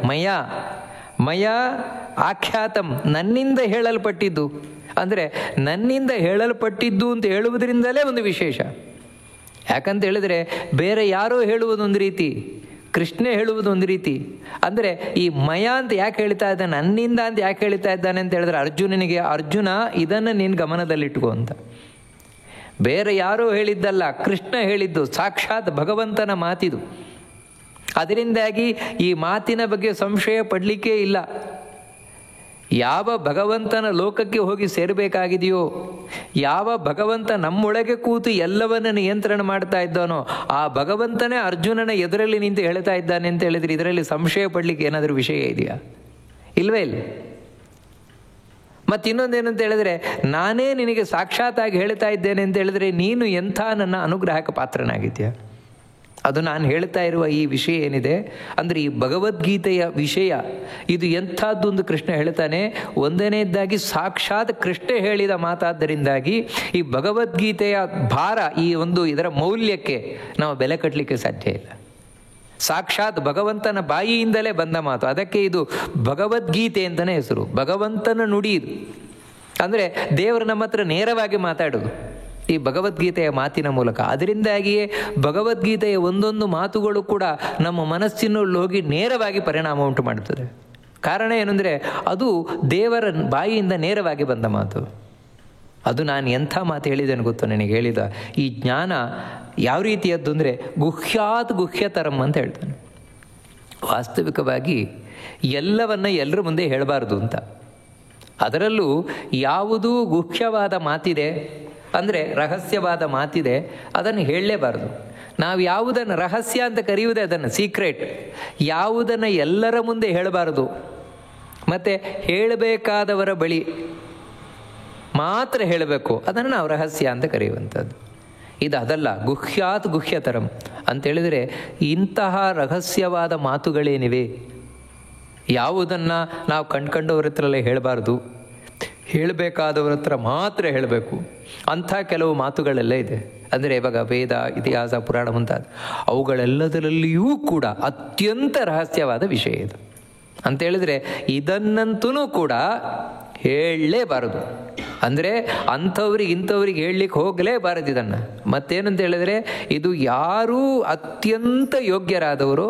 ಮಯ ಆಖ್ಯಾತಂ, ನನ್ನಿಂದ ಹೇಳಲ್ಪಟ್ಟಿದ್ದು. ಅಂದರೆ ನನ್ನಿಂದ ಹೇಳಲ್ಪಟ್ಟಿದ್ದು ಅಂತ ಹೇಳುವುದರಿಂದಲೇ ಒಂದು ವಿಶೇಷ. ಯಾಕಂತ ಹೇಳಿದರೆ ಬೇರೆ ಯಾರೋ ಹೇಳುವುದೊಂದು ರೀತಿ, ಕೃಷ್ಣ ಹೇಳುವುದು ಒಂದು ರೀತಿ. ಅಂದರೆ ಈ ಮಯ ಅಂತ ಯಾಕೆ ಹೇಳ್ತಾ ಇದ್ದಾನೆ, ನನ್ನಿಂದ ಅಂತ ಯಾಕೆ ಹೇಳ್ತಾ ಇದ್ದಾನೆ ಅಂತ ಹೇಳಿದ್ರೆ ಅರ್ಜುನನಿಗೆ, ಅರ್ಜುನ ಇದನ್ನು ನೀನು ಗಮನದಲ್ಲಿಟ್ಕೋ ಅಂತ. ಬೇರೆ ಯಾರೋ ಹೇಳಿದ್ದಲ್ಲ, ಕೃಷ್ಣ ಹೇಳಿದ್ದು, ಸಾಕ್ಷಾತ್ ಭಗವಂತನ ಮಾತಿದು. ಅದರಿಂದಾಗಿ ಈ ಮಾತಿನ ಬಗ್ಗೆ ಸಂಶಯ ಪಡಲಿಕ್ಕೇ ಇಲ್ಲ. ಯಾವ ಭಗವಂತನ ಲೋಕಕ್ಕೆ ಹೋಗಿ ಸೇರಬೇಕಾಗಿದೆಯೋ, ಯಾವ ಭಗವಂತ ನಮ್ಮೊಳಗೆ ಕೂತು ಎಲ್ಲವನ್ನ ನಿಯಂತ್ರಣ ಮಾಡ್ತಾ ಇದ್ದಾನೋ ಆ ಭಗವಂತನೇ ಅರ್ಜುನನ ಎದುರಲ್ಲಿ ನಿಂತು ಹೇಳ್ತಾ ಇದ್ದಾನೆ ಅಂತ ಹೇಳಿದ್ರೆ ಇದರಲ್ಲಿ ಸಂಶಯ ಪಡಲಿಕ್ಕೆ ಏನಾದರೂ ವಿಷಯ ಇದೆಯಾ? ಇಲ್ವೇ ಇಲ್ಲ. ಮತ್ತಿನ್ನೊಂದೇನು ಅಂತ ಹೇಳಿದ್ರೆ, ನಾನೇ ನಿನಗೆ ಸಾಕ್ಷಾತ್ತಾಗಿ ಹೇಳ್ತಾ ಇದ್ದೇನೆ ಅಂತ ಹೇಳಿದ್ರೆ ನೀನು ಎಂಥ ನನ್ನ ಅನುಗ್ರಹಕ್ಕೆ ಪಾತ್ರನಾಗಿದ್ಯಾ? ಅದು ನಾನು ಹೇಳ್ತಾ ಇರುವ ಈ ವಿಷಯ ಏನಿದೆ ಅಂದರೆ ಈ ಭಗವದ್ಗೀತೆಯ ವಿಷಯ ಇದು ಎಂಥದ್ದೊಂದು ಕೃಷ್ಣ ಹೇಳ್ತಾನೆ. ಒಂದನೇದಾಗಿ ಸಾಕ್ಷಾತ್ ಕೃಷ್ಣ ಹೇಳಿದ ಮಾತಾದ್ದರಿಂದಾಗಿ ಈ ಭಗವದ್ಗೀತೆಯ ಭಾರ, ಈ ಒಂದು ಇದರ ಮೌಲ್ಯಕ್ಕೆ ನಾವು ಬೆಲೆ ಕಟ್ಟಲಿಕ್ಕೆ ಸಾಧ್ಯ ಇಲ್ಲ. ಸಾಕ್ಷಾತ್ ಭಗವಂತನ ಬಾಯಿಯಿಂದಲೇ ಬಂದ ಮಾತು, ಅದಕ್ಕೆ ಇದು ಭಗವದ್ಗೀತೆ ಅಂತಲೇ ಹೆಸರು. ಭಗವಂತನ ನುಡಿ ಇದು. ಅಂದರೆ ದೇವರು ನಮ್ಮ ಹತ್ರ ನೇರವಾಗಿ ಮಾತಾಡೋದು ಈ ಭಗವದ್ಗೀತೆಯ ಮಾತಿನ ಮೂಲಕ. ಅದರಿಂದಾಗಿಯೇ ಭಗವದ್ಗೀತೆಯ ಒಂದೊಂದು ಮಾತುಗಳು ಕೂಡ ನಮ್ಮ ಮನಸ್ಸಿನಲ್ಲಿ ಹೋಗಿ ನೇರವಾಗಿ ಪರಿಣಾಮ ಉಂಟು ಮಾಡುತ್ತದೆ. ಕಾರಣ ಏನಂದರೆ ಅದು ದೇವರ ಬಾಯಿಯಿಂದ ನೇರವಾಗಿ ಬಂದ ಮಾತು. ಅದು ನಾನು ಎಂಥ ಮಾತು ಹೇಳಿದ್ದೇನೆ ಗೊತ್ತು ನನಗೆ ಹೇಳಿದ ಈ ಜ್ಞಾನ ಯಾವ ರೀತಿಯದ್ದು ಅಂದರೆ ಗುಹ್ಯಾತ್ ಗುಹ್ಯತರಂ ಅಂತ ಹೇಳ್ತಾನೆ. ವಾಸ್ತವಿಕವಾಗಿ ಎಲ್ಲವನ್ನ ಎಲ್ಲರ ಮುಂದೆ ಹೇಳಬಾರ್ದು ಅಂತ. ಅದರಲ್ಲೂ ಯಾವುದು ಗುಹ್ಯವಾದ ಮಾತಿದೆ ಅಂದರೆ ರಹಸ್ಯವಾದ ಮಾತಿದೆ ಅದನ್ನು ಹೇಳಲೇಬಾರ್ದು. ನಾವು ಯಾವುದನ್ನು ರಹಸ್ಯ ಅಂತ ಕರೆಯುವುದೇ ಅದನ್ನು ಸೀಕ್ರೆಟ್. ಯಾವುದನ್ನು ಎಲ್ಲರ ಮುಂದೆ ಹೇಳಬಾರದು, ಮತ್ತು ಹೇಳಬೇಕಾದವರ ಬಳಿ ಮಾತ್ರ ಹೇಳಬೇಕು, ಅದನ್ನು ನಾವು ರಹಸ್ಯ ಅಂತ ಕರೆಯುವಂಥದ್ದು. ಇದು ಅದಲ್ಲ. ಗುಹ್ಯಾತ್ ಗುಹ್ಯತರಂ ಅಂತೇಳಿದರೆ ಇಂತಹ ರಹಸ್ಯವಾದ ಮಾತುಗಳೇನಿವೆ ಯಾವುದನ್ನು ನಾವು ಕಂಡ್ಕೊಂಡವ್ರ ಹತ್ರಲ್ಲೇ ಹೇಳಬಾರ್ದು, ಹೇಳಬೇಕಾದವ್ರ ಹತ್ರ ಮಾತ್ರ ಹೇಳಬೇಕು. ಅಂಥ ಕೆಲವು ಮಾತುಗಳೆಲ್ಲ ಇದೆ. ಅಂದರೆ ಇವಾಗ ವೇದ, ಇತಿಹಾಸ, ಪುರಾಣ ಮುಂತಾದ ಅವುಗಳೆಲ್ಲದರಲ್ಲಿಯೂ ಕೂಡ ಅತ್ಯಂತ ರಹಸ್ಯವಾದ ವಿಷಯ ಇದು ಅಂತೇಳಿದರೆ ಇದನ್ನಂತೂ ಕೂಡ ಹೇಳಲೇಬಾರದು. ಅಂದರೆ ಅಂಥವ್ರಿಗೆ ಇಂಥವ್ರಿಗೆ ಹೇಳಲಿಕ್ಕೆ ಹೋಗಲೇಬಾರದು ಇದನ್ನು. ಮತ್ತೇನಂತ ಹೇಳಿದರೆ ಇದು ಯಾರೂ ಅತ್ಯಂತ ಯೋಗ್ಯರಾದವರು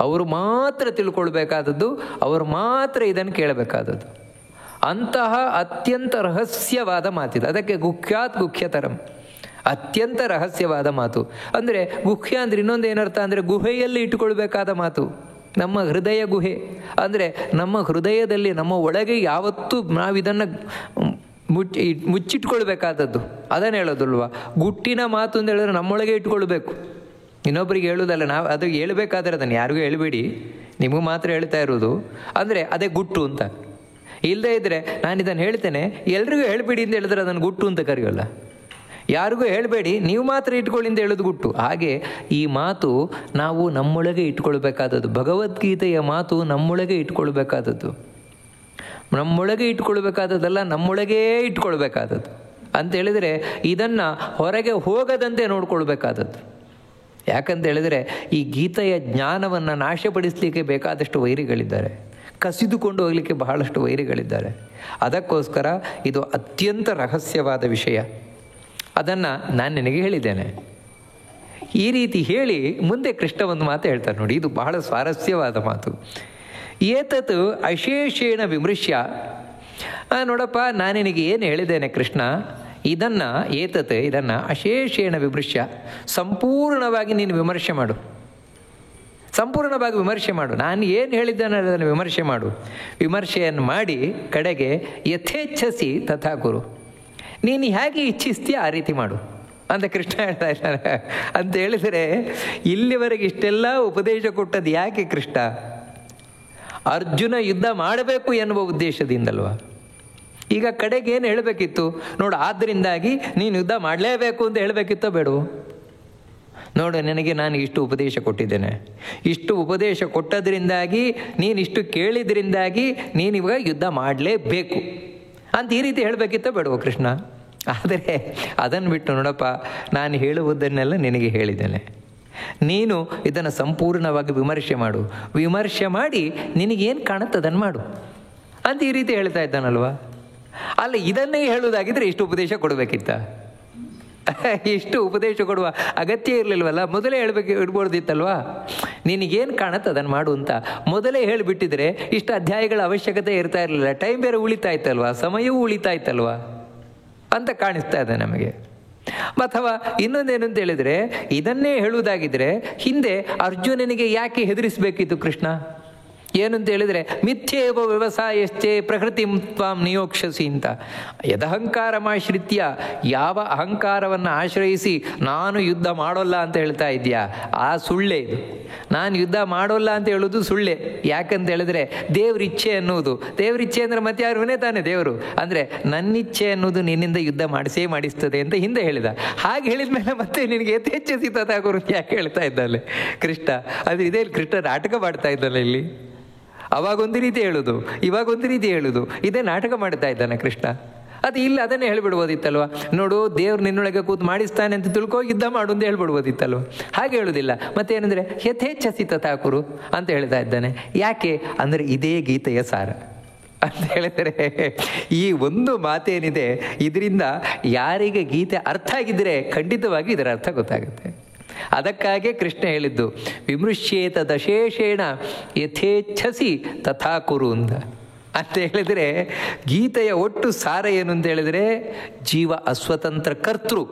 ಅವರು ಮಾತ್ರ ತಿಳ್ಕೊಳ್ಬೇಕಾದದ್ದು, ಅವರು ಮಾತ್ರ ಇದನ್ನು ಕೇಳಬೇಕಾದದ್ದು. ಅಂತಹ ಅತ್ಯಂತ ರಹಸ್ಯವಾದ ಮಾತಿದೆ. ಅದಕ್ಕೆ ಗುಹ್ಯಾತ್ ಗುಹ್ಯತರಂ, ಅತ್ಯಂತ ರಹಸ್ಯವಾದ ಮಾತು. ಅಂದರೆ ಗುಹ್ಯ ಅಂದರೆ ಇನ್ನೊಂದು ಏನರ್ಥ ಅಂದರೆ ಗುಹೆಯಲ್ಲಿ ಇಟ್ಟುಕೊಳ್ಬೇಕಾದ ಮಾತು. ನಮ್ಮ ಹೃದಯ ಗುಹೆ ಅಂದರೆ ನಮ್ಮ ಹೃದಯದಲ್ಲಿ ನಮ್ಮ ಒಳಗೆ ಯಾವತ್ತೂ ನಾವಿದನ್ನು ಮುಚ್ಚಿಟ್ಕೊಳ್ಬೇಕಾದದ್ದು. ಅದನ್ನು ಹೇಳೋದಲ್ವ ಗುಟ್ಟಿನ ಮಾತು ಅಂತ ಹೇಳಿದ್ರೆ ನಮ್ಮೊಳಗೆ ಇಟ್ಕೊಳ್ಬೇಕು, ಇನ್ನೊಬ್ಬರಿಗೆ ಹೇಳೋದಲ್ಲ. ನಾವು ಅದು ಹೇಳಬೇಕಾದ್ರೆ ಅದನ್ನು ಯಾರಿಗೂ ಹೇಳಬೇಡಿ, ನಿಮಗೂ ಮಾತ್ರ ಹೇಳ್ತಾ ಇರೋದು. ಅಂದರೆ ಅದೇ ಗುಟ್ಟು ಅಂತ. ಇಲ್ಲದೇ ಇದ್ದರೆ ನಾನು ಇದನ್ನು ಹೇಳ್ತೇನೆ ಎಲ್ರಿಗೂ ಹೇಳಬೇಡಿ ಅಂತ ಹೇಳಿದ್ರೆ ಅದನ್ನು ಗುಟ್ಟು ಅಂತ ಕರೆಯೋಲ್ಲ. ಯಾರಿಗೂ ಹೇಳಬೇಡಿ, ನೀವು ಮಾತ್ರ ಇಟ್ಕೊಳ್ಳಿ ಅಂತ ಹೇಳೋದು ಗುಟ್ಟು. ಹಾಗೆ ಈ ಮಾತು ನಾವು ನಮ್ಮೊಳಗೆ ಇಟ್ಕೊಳ್ಬೇಕಾದದ್ದು. ಭಗವದ್ಗೀತೆಯ ಮಾತು ನಮ್ಮೊಳಗೆ ಇಟ್ಕೊಳ್ಬೇಕಾದದ್ದು. ನಮ್ಮೊಳಗೆ ಇಟ್ಕೊಳ್ಬೇಕಾದದ್ದಲ್ಲ, ನಮ್ಮೊಳಗೇ ಇಟ್ಕೊಳ್ಬೇಕಾದದ್ದು ಅಂತ ಹೇಳಿದರೆ ಇದನ್ನು ಹೊರಗೆ ಹೋಗದಂತೆ ನೋಡ್ಕೊಳ್ಬೇಕಾದದ್ದು. ಯಾಕಂತ ಹೇಳಿದರೆ ಈ ಗೀತೆಯ ಜ್ಞಾನವನ್ನು ನಾಶಪಡಿಸಲಿಕ್ಕೆ ಬೇಕಾದಷ್ಟು ವೈರಿಗಳಿದ್ದಾರೆ, ಕಸಿದುಕೊಂಡು ಹೋಗಲಿಕ್ಕೆ ಬಹಳಷ್ಟು ವೈರಿಗಳಿದ್ದಾರೆ. ಅದಕ್ಕೋಸ್ಕರ ಇದು ಅತ್ಯಂತ ರಹಸ್ಯವಾದ ವಿಷಯ. ಅದನ್ನು ನಾನು ನಿನಗೆ ಹೇಳಿದ್ದೇನೆ. ಈ ರೀತಿ ಹೇಳಿ ಮುಂದೆ ಕೃಷ್ಣ ಒಂದು ಮಾತು ಹೇಳ್ತಾರೆ ನೋಡಿ, ಇದು ಬಹಳ ಸ್ವಾರಸ್ಯವಾದ ಮಾತು. ಏತತ್ ಅಶೇಷೇಣ ವಿಮೃಶ್ಯ. ನೋಡಪ್ಪ, ನಾನು ನಿನಗೆ ಏನು ಹೇಳಿದ್ದೇನೆ ಕೃಷ್ಣ, ಇದನ್ನು ಅಶೇಷೇಣ ವಿಮೃಶ್ಯ, ಸಂಪೂರ್ಣವಾಗಿ ನೀನು ವಿಮರ್ಶೆ ಮಾಡು. ಸಂಪೂರ್ಣವಾಗಿ ವಿಮರ್ಶೆ ಮಾಡು. ನಾನು ಏನು ಹೇಳಿದ್ದೇನೆ ಅದನ್ನು ವಿಮರ್ಶೆ ಮಾಡು. ವಿಮರ್ಶೆಯನ್ನು ಮಾಡಿ ಕಡೆಗೆ ಯಥೇಚ್ಛಸಿ ತಥಾ ಕುರು, ನೀನು ಹೇಗೆ ಇಚ್ಛಿಸ್ತೀಯ ಆ ರೀತಿ ಮಾಡು ಅಂತ ಕೃಷ್ಣ ಹೇಳ್ತಾ ಇದ್ದಾರೆ. ಅಂತ ಹೇಳಿದರೆ ಇಲ್ಲಿವರೆಗೆ ಇಷ್ಟೆಲ್ಲ ಉಪದೇಶ ಕೊಟ್ಟದ್ದು ಯಾಕೆ ಕೃಷ್ಣ? ಅರ್ಜುನ ಯುದ್ಧ ಮಾಡಬೇಕು ಎನ್ನುವ ಉದ್ದೇಶದಿಂದಲ್ವ. ಈಗ ಕಡೆಗೆ ಏನು ಹೇಳಬೇಕಿತ್ತು ನೋಡು, ಆದ್ದರಿಂದಾಗಿ ನೀನು ಯುದ್ಧ ಮಾಡಲೇಬೇಕು ಅಂತ ಹೇಳಬೇಕಿತ್ತೋ ಬೇಡವೋ? ನೋಡು, ನಿನಗೆ ನಾನು ಇಷ್ಟು ಉಪದೇಶ ಕೊಟ್ಟಿದ್ದೇನೆ, ಇಷ್ಟು ಉಪದೇಶ ಕೊಟ್ಟದ್ರಿಂದಾಗಿ ನೀನು ಇಷ್ಟು ಕೇಳಿದ್ರಿಂದಾಗಿ ನೀನಿವಾಗ ಯುದ್ಧ ಮಾಡಲೇಬೇಕು ಅಂತ ಈ ರೀತಿ ಹೇಳಬೇಕಿತ್ತ ಬೇಡವೋ ಕೃಷ್ಣ? ಆದರೆ ಅದನ್ನು ಬಿಟ್ಟು ನೋಡಪ್ಪ, ನಾನು ಹೇಳುವುದನ್ನೆಲ್ಲ ನಿನಗೆ ಹೇಳಿದ್ದೇನೆ, ನೀನು ಇದನ್ನು ಸಂಪೂರ್ಣವಾಗಿ ವಿಮರ್ಶೆ ಮಾಡು, ವಿಮರ್ಶೆ ಮಾಡಿ ನಿನಗೇನು ಕಾಣುತ್ತೆ ಅದನ್ನು ಮಾಡು ಅಂತ ಈ ರೀತಿ ಹೇಳ್ತಾ ಇದ್ದಾನಲ್ವ. ಅಲ್ಲ, ಇದನ್ನೇ ಹೇಳುವುದಾಗಿದ್ದರೆ ಇಷ್ಟು ಉಪದೇಶ ಕೊಡಬೇಕಿತ್ತ? ಇಷ್ಟು ಉಪದೇಶ ಕೊಡುವ ಅಗತ್ಯ ಇರಲಿಲ್ವಲ್ಲ, ಮೊದಲೇ ಇಡ್ಬೋದಿತ್ತಲ್ವಾ? ನಿನಗೇನು ಕಾಣುತ್ತೆ ಅದನ್ನು ಮಾಡು ಅಂತ ಮೊದಲೇ ಹೇಳಿಬಿಟ್ಟಿದ್ರೆ ಇಷ್ಟು ಅಧ್ಯಾಯಗಳ ಅವಶ್ಯಕತೆ ಇರ್ತಾ ಇರಲಿಲ್ಲ. ಟೈಮ್ ಬೇರೆ ಉಳಿತಾ ಇತ್ತಲ್ವ, ಸಮಯವೂ ಉಳಿತಾ ಇತ್ತಲ್ವ ಅಂತ ಕಾಣಿಸ್ತಾ ಇದೆ ನಮಗೆ. ಅಥವಾ ಇನ್ನೊಂದೇನು ಅಂತ ಹೇಳಿದರೆ, ಇದನ್ನೇ ಹೇಳುವುದಾಗಿದ್ದರೆ ಹಿಂದೆ ಅರ್ಜುನನಿಗೆ ಯಾಕೆ ಹೆದರಿಸಬೇಕಿತ್ತು ಕೃಷ್ಣ? ಏನಂತ ಹೇಳಿದರೆ ಮಿಥ್ಯೇವ ವ್ಯವಸಾಯಶ್ಚೇ ಪ್ರಕೃತಿ ತ್ವಾಂ ನಿಯೋಕ್ಷಸಿ ಅಂತ. ಯದಹಂಕಾರಮಾಶ್ರಿತ್ಯ, ಯಾವ ಅಹಂಕಾರವನ್ನು ಆಶ್ರಯಿಸಿ ನಾನು ಯುದ್ಧ ಮಾಡೋಲ್ಲ ಅಂತ ಹೇಳ್ತಾ ಇದೆಯಾ, ಆ ಸುಳ್ಳೆ ಇದು. ನಾನು ಯುದ್ಧ ಮಾಡೋಲ್ಲ ಅಂತ ಹೇಳೋದು ಸುಳ್ಳೆ. ಯಾಕಂತ ಹೇಳಿದ್ರೆ ದೇವ್ರ ಇಚ್ಛೆ ಅನ್ನೋದು, ದೇವ್ರ ಇಚ್ಛೆ ಅಂದರೆ ಮತ್ತೆ ಯಾರುವೇ ತಾನೇ ದೇವರು. ಅಂದರೆ ನನ್ನಿಚ್ಛೆ ಅನ್ನೋದು ನಿನ್ನಿಂದ ಯುದ್ಧ ಮಾಡಿಸ್ತದೆ ಅಂತ ಹಿಂದೆ ಹೇಳಿದ. ಹಾಗೆ ಹೇಳಿದ ಮೇಲೆ ಮತ್ತೆ ನಿನಗೆ ಯಥೇಚ್ಛಸಿ ತಥಾಕುರು ಯಾಕೆ ಹೇಳ್ತಾ ಇದ್ದಾನೆ ಕೃಷ್ಣ? ಅಂದರೆ ಇದೇ ಕೃಷ್ಣ ನಾಟಕ ಮಾಡ್ತಾ ಇದ್ದಾನೆ ಇಲ್ಲಿ. ಅವಾಗೊಂದು ರೀತಿ ಹೇಳೋದು, ಇವಾಗೊಂದು ರೀತಿ ಹೇಳೋದು, ಇದೇ ನಾಟಕ ಮಾಡ್ತಾ ಇದ್ದಾನೆ ಕೃಷ್ಣ. ಅದು ಇಲ್ಲ ಅದನ್ನೇ ಹೇಳ್ಬಿಡ್ಬೋದಿತ್ತಲ್ವ. ನೋಡು, ದೇವ್ರು ನಿನ್ನೊಳಗೆ ಕೂತು ಮಾಡಿಸ್ತಾನೆ ಅಂತ ತಿಳ್ಕೋ, ಯುದ್ಧ ಮಾಡು ಅಂತ ಹೇಳ್ಬಿಡ್ಬೋದಿತ್ತಲ್ವ. ಹಾಗೆ ಹೇಳೋದಿಲ್ಲ. ಮತ್ತೇನೆಂದರೆ ಯಥೇಚ್ಛಸಿ ತಥಾಕುರು ಅಂತ ಹೇಳ್ತಾ ಇದ್ದಾನೆ. ಯಾಕೆ ಅಂದರೆ ಇದೇ ಗೀತೆಯ ಸಾರ ಅಂತ ಹೇಳಿದರೆ, ಈ ಒಂದು ಮಾತೇನಿದೆ ಇದರಿಂದ ಯಾರಿಗೆ ಗೀತೆ ಅರ್ಥ ಆಗಿದ್ದರೆ ಖಂಡಿತವಾಗಿ ಇದರ ಅರ್ಥ ಗೊತ್ತಾಗುತ್ತೆ. ಅದಕ್ಕಾಗೇ ಕೃಷ್ಣ ಹೇಳಿದ್ದು ವಿಮೃಶ್ಯೇತ ದಶೇಷೇಣ ಯಥೇಚ್ಛಸಿ ತಥಾಕುರು ಅಂತ ಹೇಳಿದರೆ, ಗೀತೆಯ ಒಟ್ಟು ಸಾರ ಏನು ಅಂತ ಹೇಳಿದರೆ, ಜೀವ ಅಸ್ವತಂತ್ರ ಕರ್ತೃ,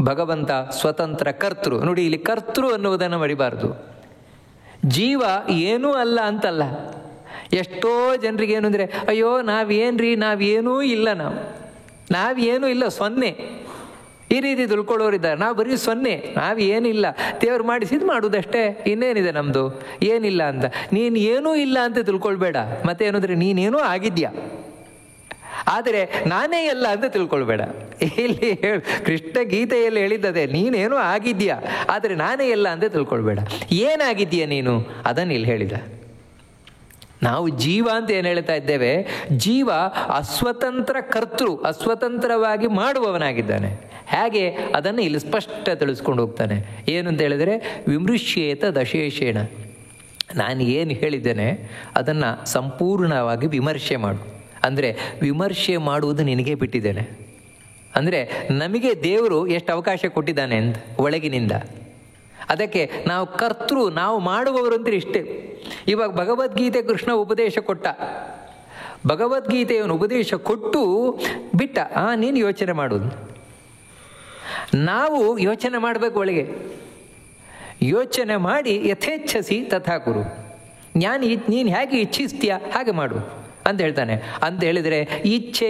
ಭಗವಂತ ಸ್ವತಂತ್ರ ಕರ್ತೃ. ನೋಡಿ, ಇಲ್ಲಿ ಕರ್ತೃ ಅನ್ನುವುದನ್ನು ಮರಿಬಾರ್ದು. ಜೀವ ಏನೂ ಅಲ್ಲ ಅಂತಲ್ಲ. ಎಷ್ಟೋ ಜನರಿಗೆ ಏನು ಅಂದರೆ, ಅಯ್ಯೋ ನಾವೇನೂ ಇಲ್ಲ, ನಾವೇನೂ ಇಲ್ಲ, ಸೊನ್ನೆ, ಈ ರೀತಿ ತಿಳ್ಕೊಳ್ಳೋರಿದ್ದಾರೆ. ನಾವು ಬರೀ ಸೊನ್ನೆ, ನಾವೇನಿಲ್ಲ, ದೇವ್ರು ಮಾಡಿಸಿದ್ದು ಮಾಡೋದಷ್ಟೇ, ಇನ್ನೇನಿದೆ ನಮ್ಮದು, ಏನಿಲ್ಲ ಅಂತ. ನೀನು ಏನೂ ಇಲ್ಲ ಅಂತ ತಿಳ್ಕೊಳ್ಬೇಡ. ಮತ್ತೆ ಏನಂದರೆ ನೀನೇನೂ ಆಗಿದ್ಯಾ, ಆದರೆ ನಾನೇ ಎಲ್ಲ ಅಂತ ತಿಳ್ಕೊಳ್ಬೇಡ. ಇಲ್ಲಿ ಕೃಷ್ಣ ಗೀತೆಯಲ್ಲಿ ಹೇಳಿದ್ದದೆ, ನೀನೇನೂ ಆಗಿದ್ಯಾ ಆದರೆ ನಾನೇ ಎಲ್ಲ ಅಂತ ತಿಳ್ಕೊಳ್ಬೇಡ. ಏನಾಗಿದ್ದೀಯ ನೀನು ಅದನ್ನು ಇಲ್ಲಿ ಹೇಳಿದ. ನಾವು ಜೀವ ಅಂತ ಏನು ಹೇಳ್ತಾ ಇದ್ದೇವೆ, ಜೀವ ಅಸ್ವತಂತ್ರ ಕರ್ತೃ, ಅಸ್ವತಂತ್ರವಾಗಿ ಮಾಡುವವನಾಗಿದ್ದಾನೆ. ಹೇಗೆ ಅದನ್ನು ಇಲ್ಲಿ ಸ್ಪಷ್ಟ ತಿಳಿಸ್ಕೊಂಡು ಹೋಗ್ತಾನೆ. ಏನು ಅಂತ ಹೇಳಿದರೆ, ವಿಮೃಶ್ಯೇತ ದಶೇಷೇಣ, ನಾನು ಏನು ಹೇಳಿದ್ದೇನೆ ಅದನ್ನು ಸಂಪೂರ್ಣವಾಗಿ ವಿಮರ್ಶೆ ಮಾಡು. ಅಂದರೆ ವಿಮರ್ಶೆ ಮಾಡುವುದು ನಿನಗೆ ಬಿಟ್ಟಿದ್ದೇನೆ. ಅಂದರೆ ನಮಗೆ ದೇವರು ಎಷ್ಟು ಅವಕಾಶ ಕೊಟ್ಟಿದ್ದಾನೆ ಅಂತ ಒಳಗಿನಿಂದ. ಅದಕ್ಕೆ ನಾವು ಕರ್ತೃ, ನಾವು ಮಾಡುವವರು ಅಂದರೆ ಇಷ್ಟೇ. ಇವಾಗ ಭಗವದ್ಗೀತೆ ಕೃಷ್ಣ ಉಪದೇಶ ಕೊಟ್ಟ, ಭಗವದ್ಗೀತೆಯನ್ನು ಉಪದೇಶ ಕೊಟ್ಟು ಬಿಟ್ಟ, ನೀನು ಯೋಚನೆ ಮಾಡೋದು. ನಾವು ಯೋಚನೆ ಮಾಡಬೇಕು, ಒಳಗೆ ಯೋಚನೆ ಮಾಡಿ ಯಥೇಚ್ಛಸಿ ತಥಾಕುರು, ನೀನು ಹೇಗೆ ಇಚ್ಛಿಸ್ತೀಯ ಹಾಗೆ ಮಾಡು ಅಂತ ಹೇಳ್ತಾನೆ. ಅಂತ ಹೇಳಿದರೆ ಇಚ್ಛೆ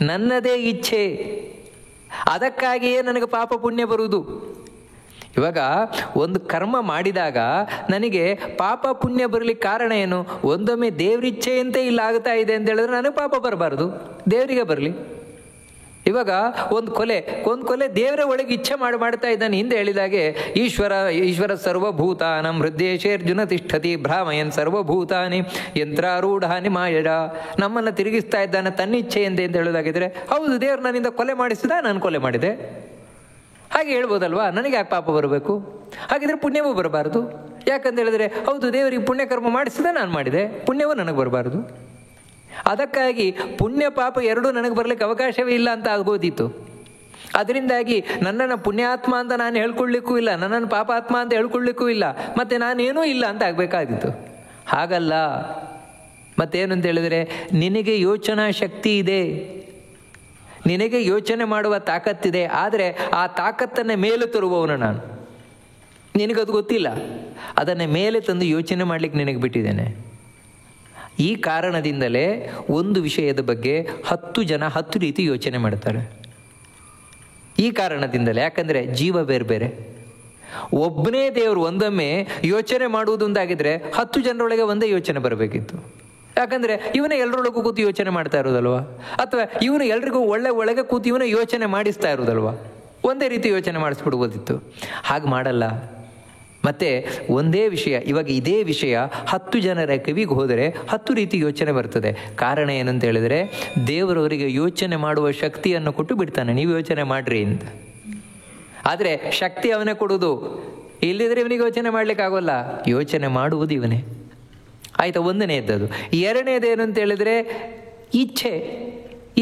ನನ್ನದೇ ಇಚ್ಛೆ, ಅದಕ್ಕಾಗಿಯೇ ನನಗೆ ಪಾಪ ಪುಣ್ಯ ಬರುವುದು. ಇವಾಗ ಒಂದು ಕರ್ಮ ಮಾಡಿದಾಗ ನನಗೆ ಪಾಪ ಪುಣ್ಯ ಬರಲಿಕ್ಕೆ ಕಾರಣ ಏನು? ಒಂದೊಮ್ಮೆ ದೇವರಿಚ್ಛೆಯಂತೆ ಇಲ್ಲ ಆಗ್ತಾ ಇದೆ ಅಂತ ಹೇಳಿದ್ರೆ ನನಗೆ ಪಾಪ ಬರಬಾರ್ದು, ದೇವರಿಗೆ ಬರಲಿ. ಇವಾಗ ಒಂದು ಕೊಲೆ ದೇವರ ಒಳಗೆ ಇಚ್ಛೆ ಮಾಡ್ತಾ ಇದ್ದಾನೆ. ಹಿಂದೆ ಹೇಳಿದಾಗೆ ಈಶ್ವರ ಸರ್ವಭೂತಾನಂ ಹೃದಯೇಶೇರ್ಜುನ ತಿಷ್ಠತಿ ಭ್ರಾಮಯನ್ ಸರ್ವಭೂತಾನಿ ಯಂತ್ರಾರೂಢಾನಿ ಮಾಯಜ. ನಮ್ಮನ್ನು ತಿರುಗಿಸ್ತಾ ಇದ್ದಾನೆ ತನ್ನಿಚ್ಛೆಯಂತೆ ಅಂತ ಹೇಳೋದಾಗಿದ್ರೆ, ಹೌದು ದೇವರು ನನ್ನಿಂದ ಕೊಲೆ ಮಾಡಿಸಿದ, ನಾನು ಕೊಲೆ ಮಾಡಿದೆ ಹಾಗೆ ಹೇಳ್ಬೋದಲ್ವಾ. ನನಗೆ ಯಾಕೆ ಪಾಪ ಬರಬೇಕು? ಹಾಗಿದ್ರೆ ಪುಣ್ಯವೂ ಬರಬಾರ್ದು. ಯಾಕಂತ ಹೇಳಿದ್ರೆ, ಹೌದು ದೇವರಿಗೆ ಪುಣ್ಯಕರ್ಮ ಮಾಡಿಸಿದ, ನಾನು ಮಾಡಿದೆ, ಪುಣ್ಯವೂ ನನಗೆ ಬರಬಾರ್ದು. ಅದಕ್ಕಾಗಿ ಪುಣ್ಯ ಪಾಪ ಎರಡೂ ನನಗೆ ಬರಲಿಕ್ಕೆ ಅವಕಾಶವೇ ಇಲ್ಲ ಅಂತ ಆಗ್ಬೋದಿತ್ತು. ಅದರಿಂದಾಗಿ ನನ್ನನ್ನು ಪುಣ್ಯಾತ್ಮ ಅಂತ ನಾನು ಹೇಳ್ಕೊಳ್ಳಿಕ್ಕೂ ಇಲ್ಲ, ನನ್ನನ್ನು ಪಾಪಾತ್ಮ ಅಂತ ಹೇಳ್ಕೊಳ್ಳಿಕ್ಕೂ ಇಲ್ಲ, ಮತ್ತು ನಾನೇನೂ ಇಲ್ಲ ಅಂತ ಆಗಬೇಕಾಗಿತ್ತು. ಹಾಗಲ್ಲ. ಮತ್ತೇನು ಅಂತ ಹೇಳಿದರೆ, ನಿನಗೆ ಯೋಚನಾ ಶಕ್ತಿ ಇದೆ, ನಿನಗೆ ಯೋಚನೆ ಮಾಡುವ ತಾಕತ್ತಿದೆ. ಆದರೆ ಆ ತಾಕತ್ತನ್ನು ಮೇಲೆ ತರುವವನು ನಾನು. ನಿನಗದು ಗೊತ್ತಿಲ್ಲ. ಅದನ್ನು ಮೇಲೆ ತಂದು ಯೋಚನೆ ಮಾಡಲಿಕ್ಕೆ ನಿನಗೆ ಬಿಟ್ಟಿದ್ದೇನೆ. ಈ ಕಾರಣದಿಂದಲೇ ಒಂದು ವಿಷಯದ ಬಗ್ಗೆ 10 ಜನ 10 ರೀತಿ ಯೋಚನೆ ಮಾಡ್ತಾರೆ. ಈ ಕಾರಣದಿಂದಲೇ. ಯಾಕಂದರೆ ಜೀವ ಬೇರೆ ಬೇರೆ. ಒಬ್ಬನೇ ದೇವರು ಒಂದೊಮ್ಮೆ ಯೋಚನೆ ಮಾಡುವುದು ಅಂತಾಗಿದ್ದರೆ 10 ಜನರೊಳಗೆ ಒಂದೇ ಯೋಚನೆ ಬರಬೇಕಿತ್ತು. ಯಾಕಂದರೆ ಇವನೇ ಎಲ್ಲರೊಳಗೂ ಕೂತು ಯೋಚನೆ ಮಾಡ್ತಾ ಇರೋದಲ್ವ, ಅಥವಾ ಇವನು ಎಲ್ರಿಗೂ ಒಳಗೆ ಕೂತು ಇವನೇ ಯೋಚನೆ ಮಾಡಿಸ್ತಾ ಇರೋದಲ್ವ, ಒಂದೇ ರೀತಿ ಯೋಚನೆ ಮಾಡಿಸ್ಬಿಡ್ಬೋದಿತ್ತು. ಹಾಗೆ ಮಾಡಲ್ಲ. ಮತ್ತು ಒಂದೇ ವಿಷಯ, ಇವಾಗ ಇದೇ ವಿಷಯ 10 ಜನರ ಕಿವಿಗೆ ಹೋದರೆ 10 ರೀತಿ ಯೋಚನೆ ಬರ್ತದೆ. ಕಾರಣ ಏನಂತ ಹೇಳಿದರೆ, ದೇವರವರಿಗೆ ಯೋಚನೆ ಮಾಡುವ ಶಕ್ತಿಯನ್ನು ಕೊಟ್ಟು ಬಿಡ್ತಾನೆ, ನೀವು ಯೋಚನೆ ಮಾಡಿರಿ ಅಂತ. ಆದರೆ ಶಕ್ತಿ ಅವನೇ ಕೊಡುವುದು. ಇಲ್ಲಿದ್ರೆ ಇವನಿಗೆ ಯೋಚನೆ ಮಾಡಲಿಕ್ಕಾಗೋಲ್ಲ, ಯೋಚನೆ ಮಾಡುವುದು ಇವನೇ. ಆಯಿತಾ? ಒಂದನೇದ್ದದು. ಎರಡನೇದೇನು ಅಂತ ಹೇಳಿದರೆ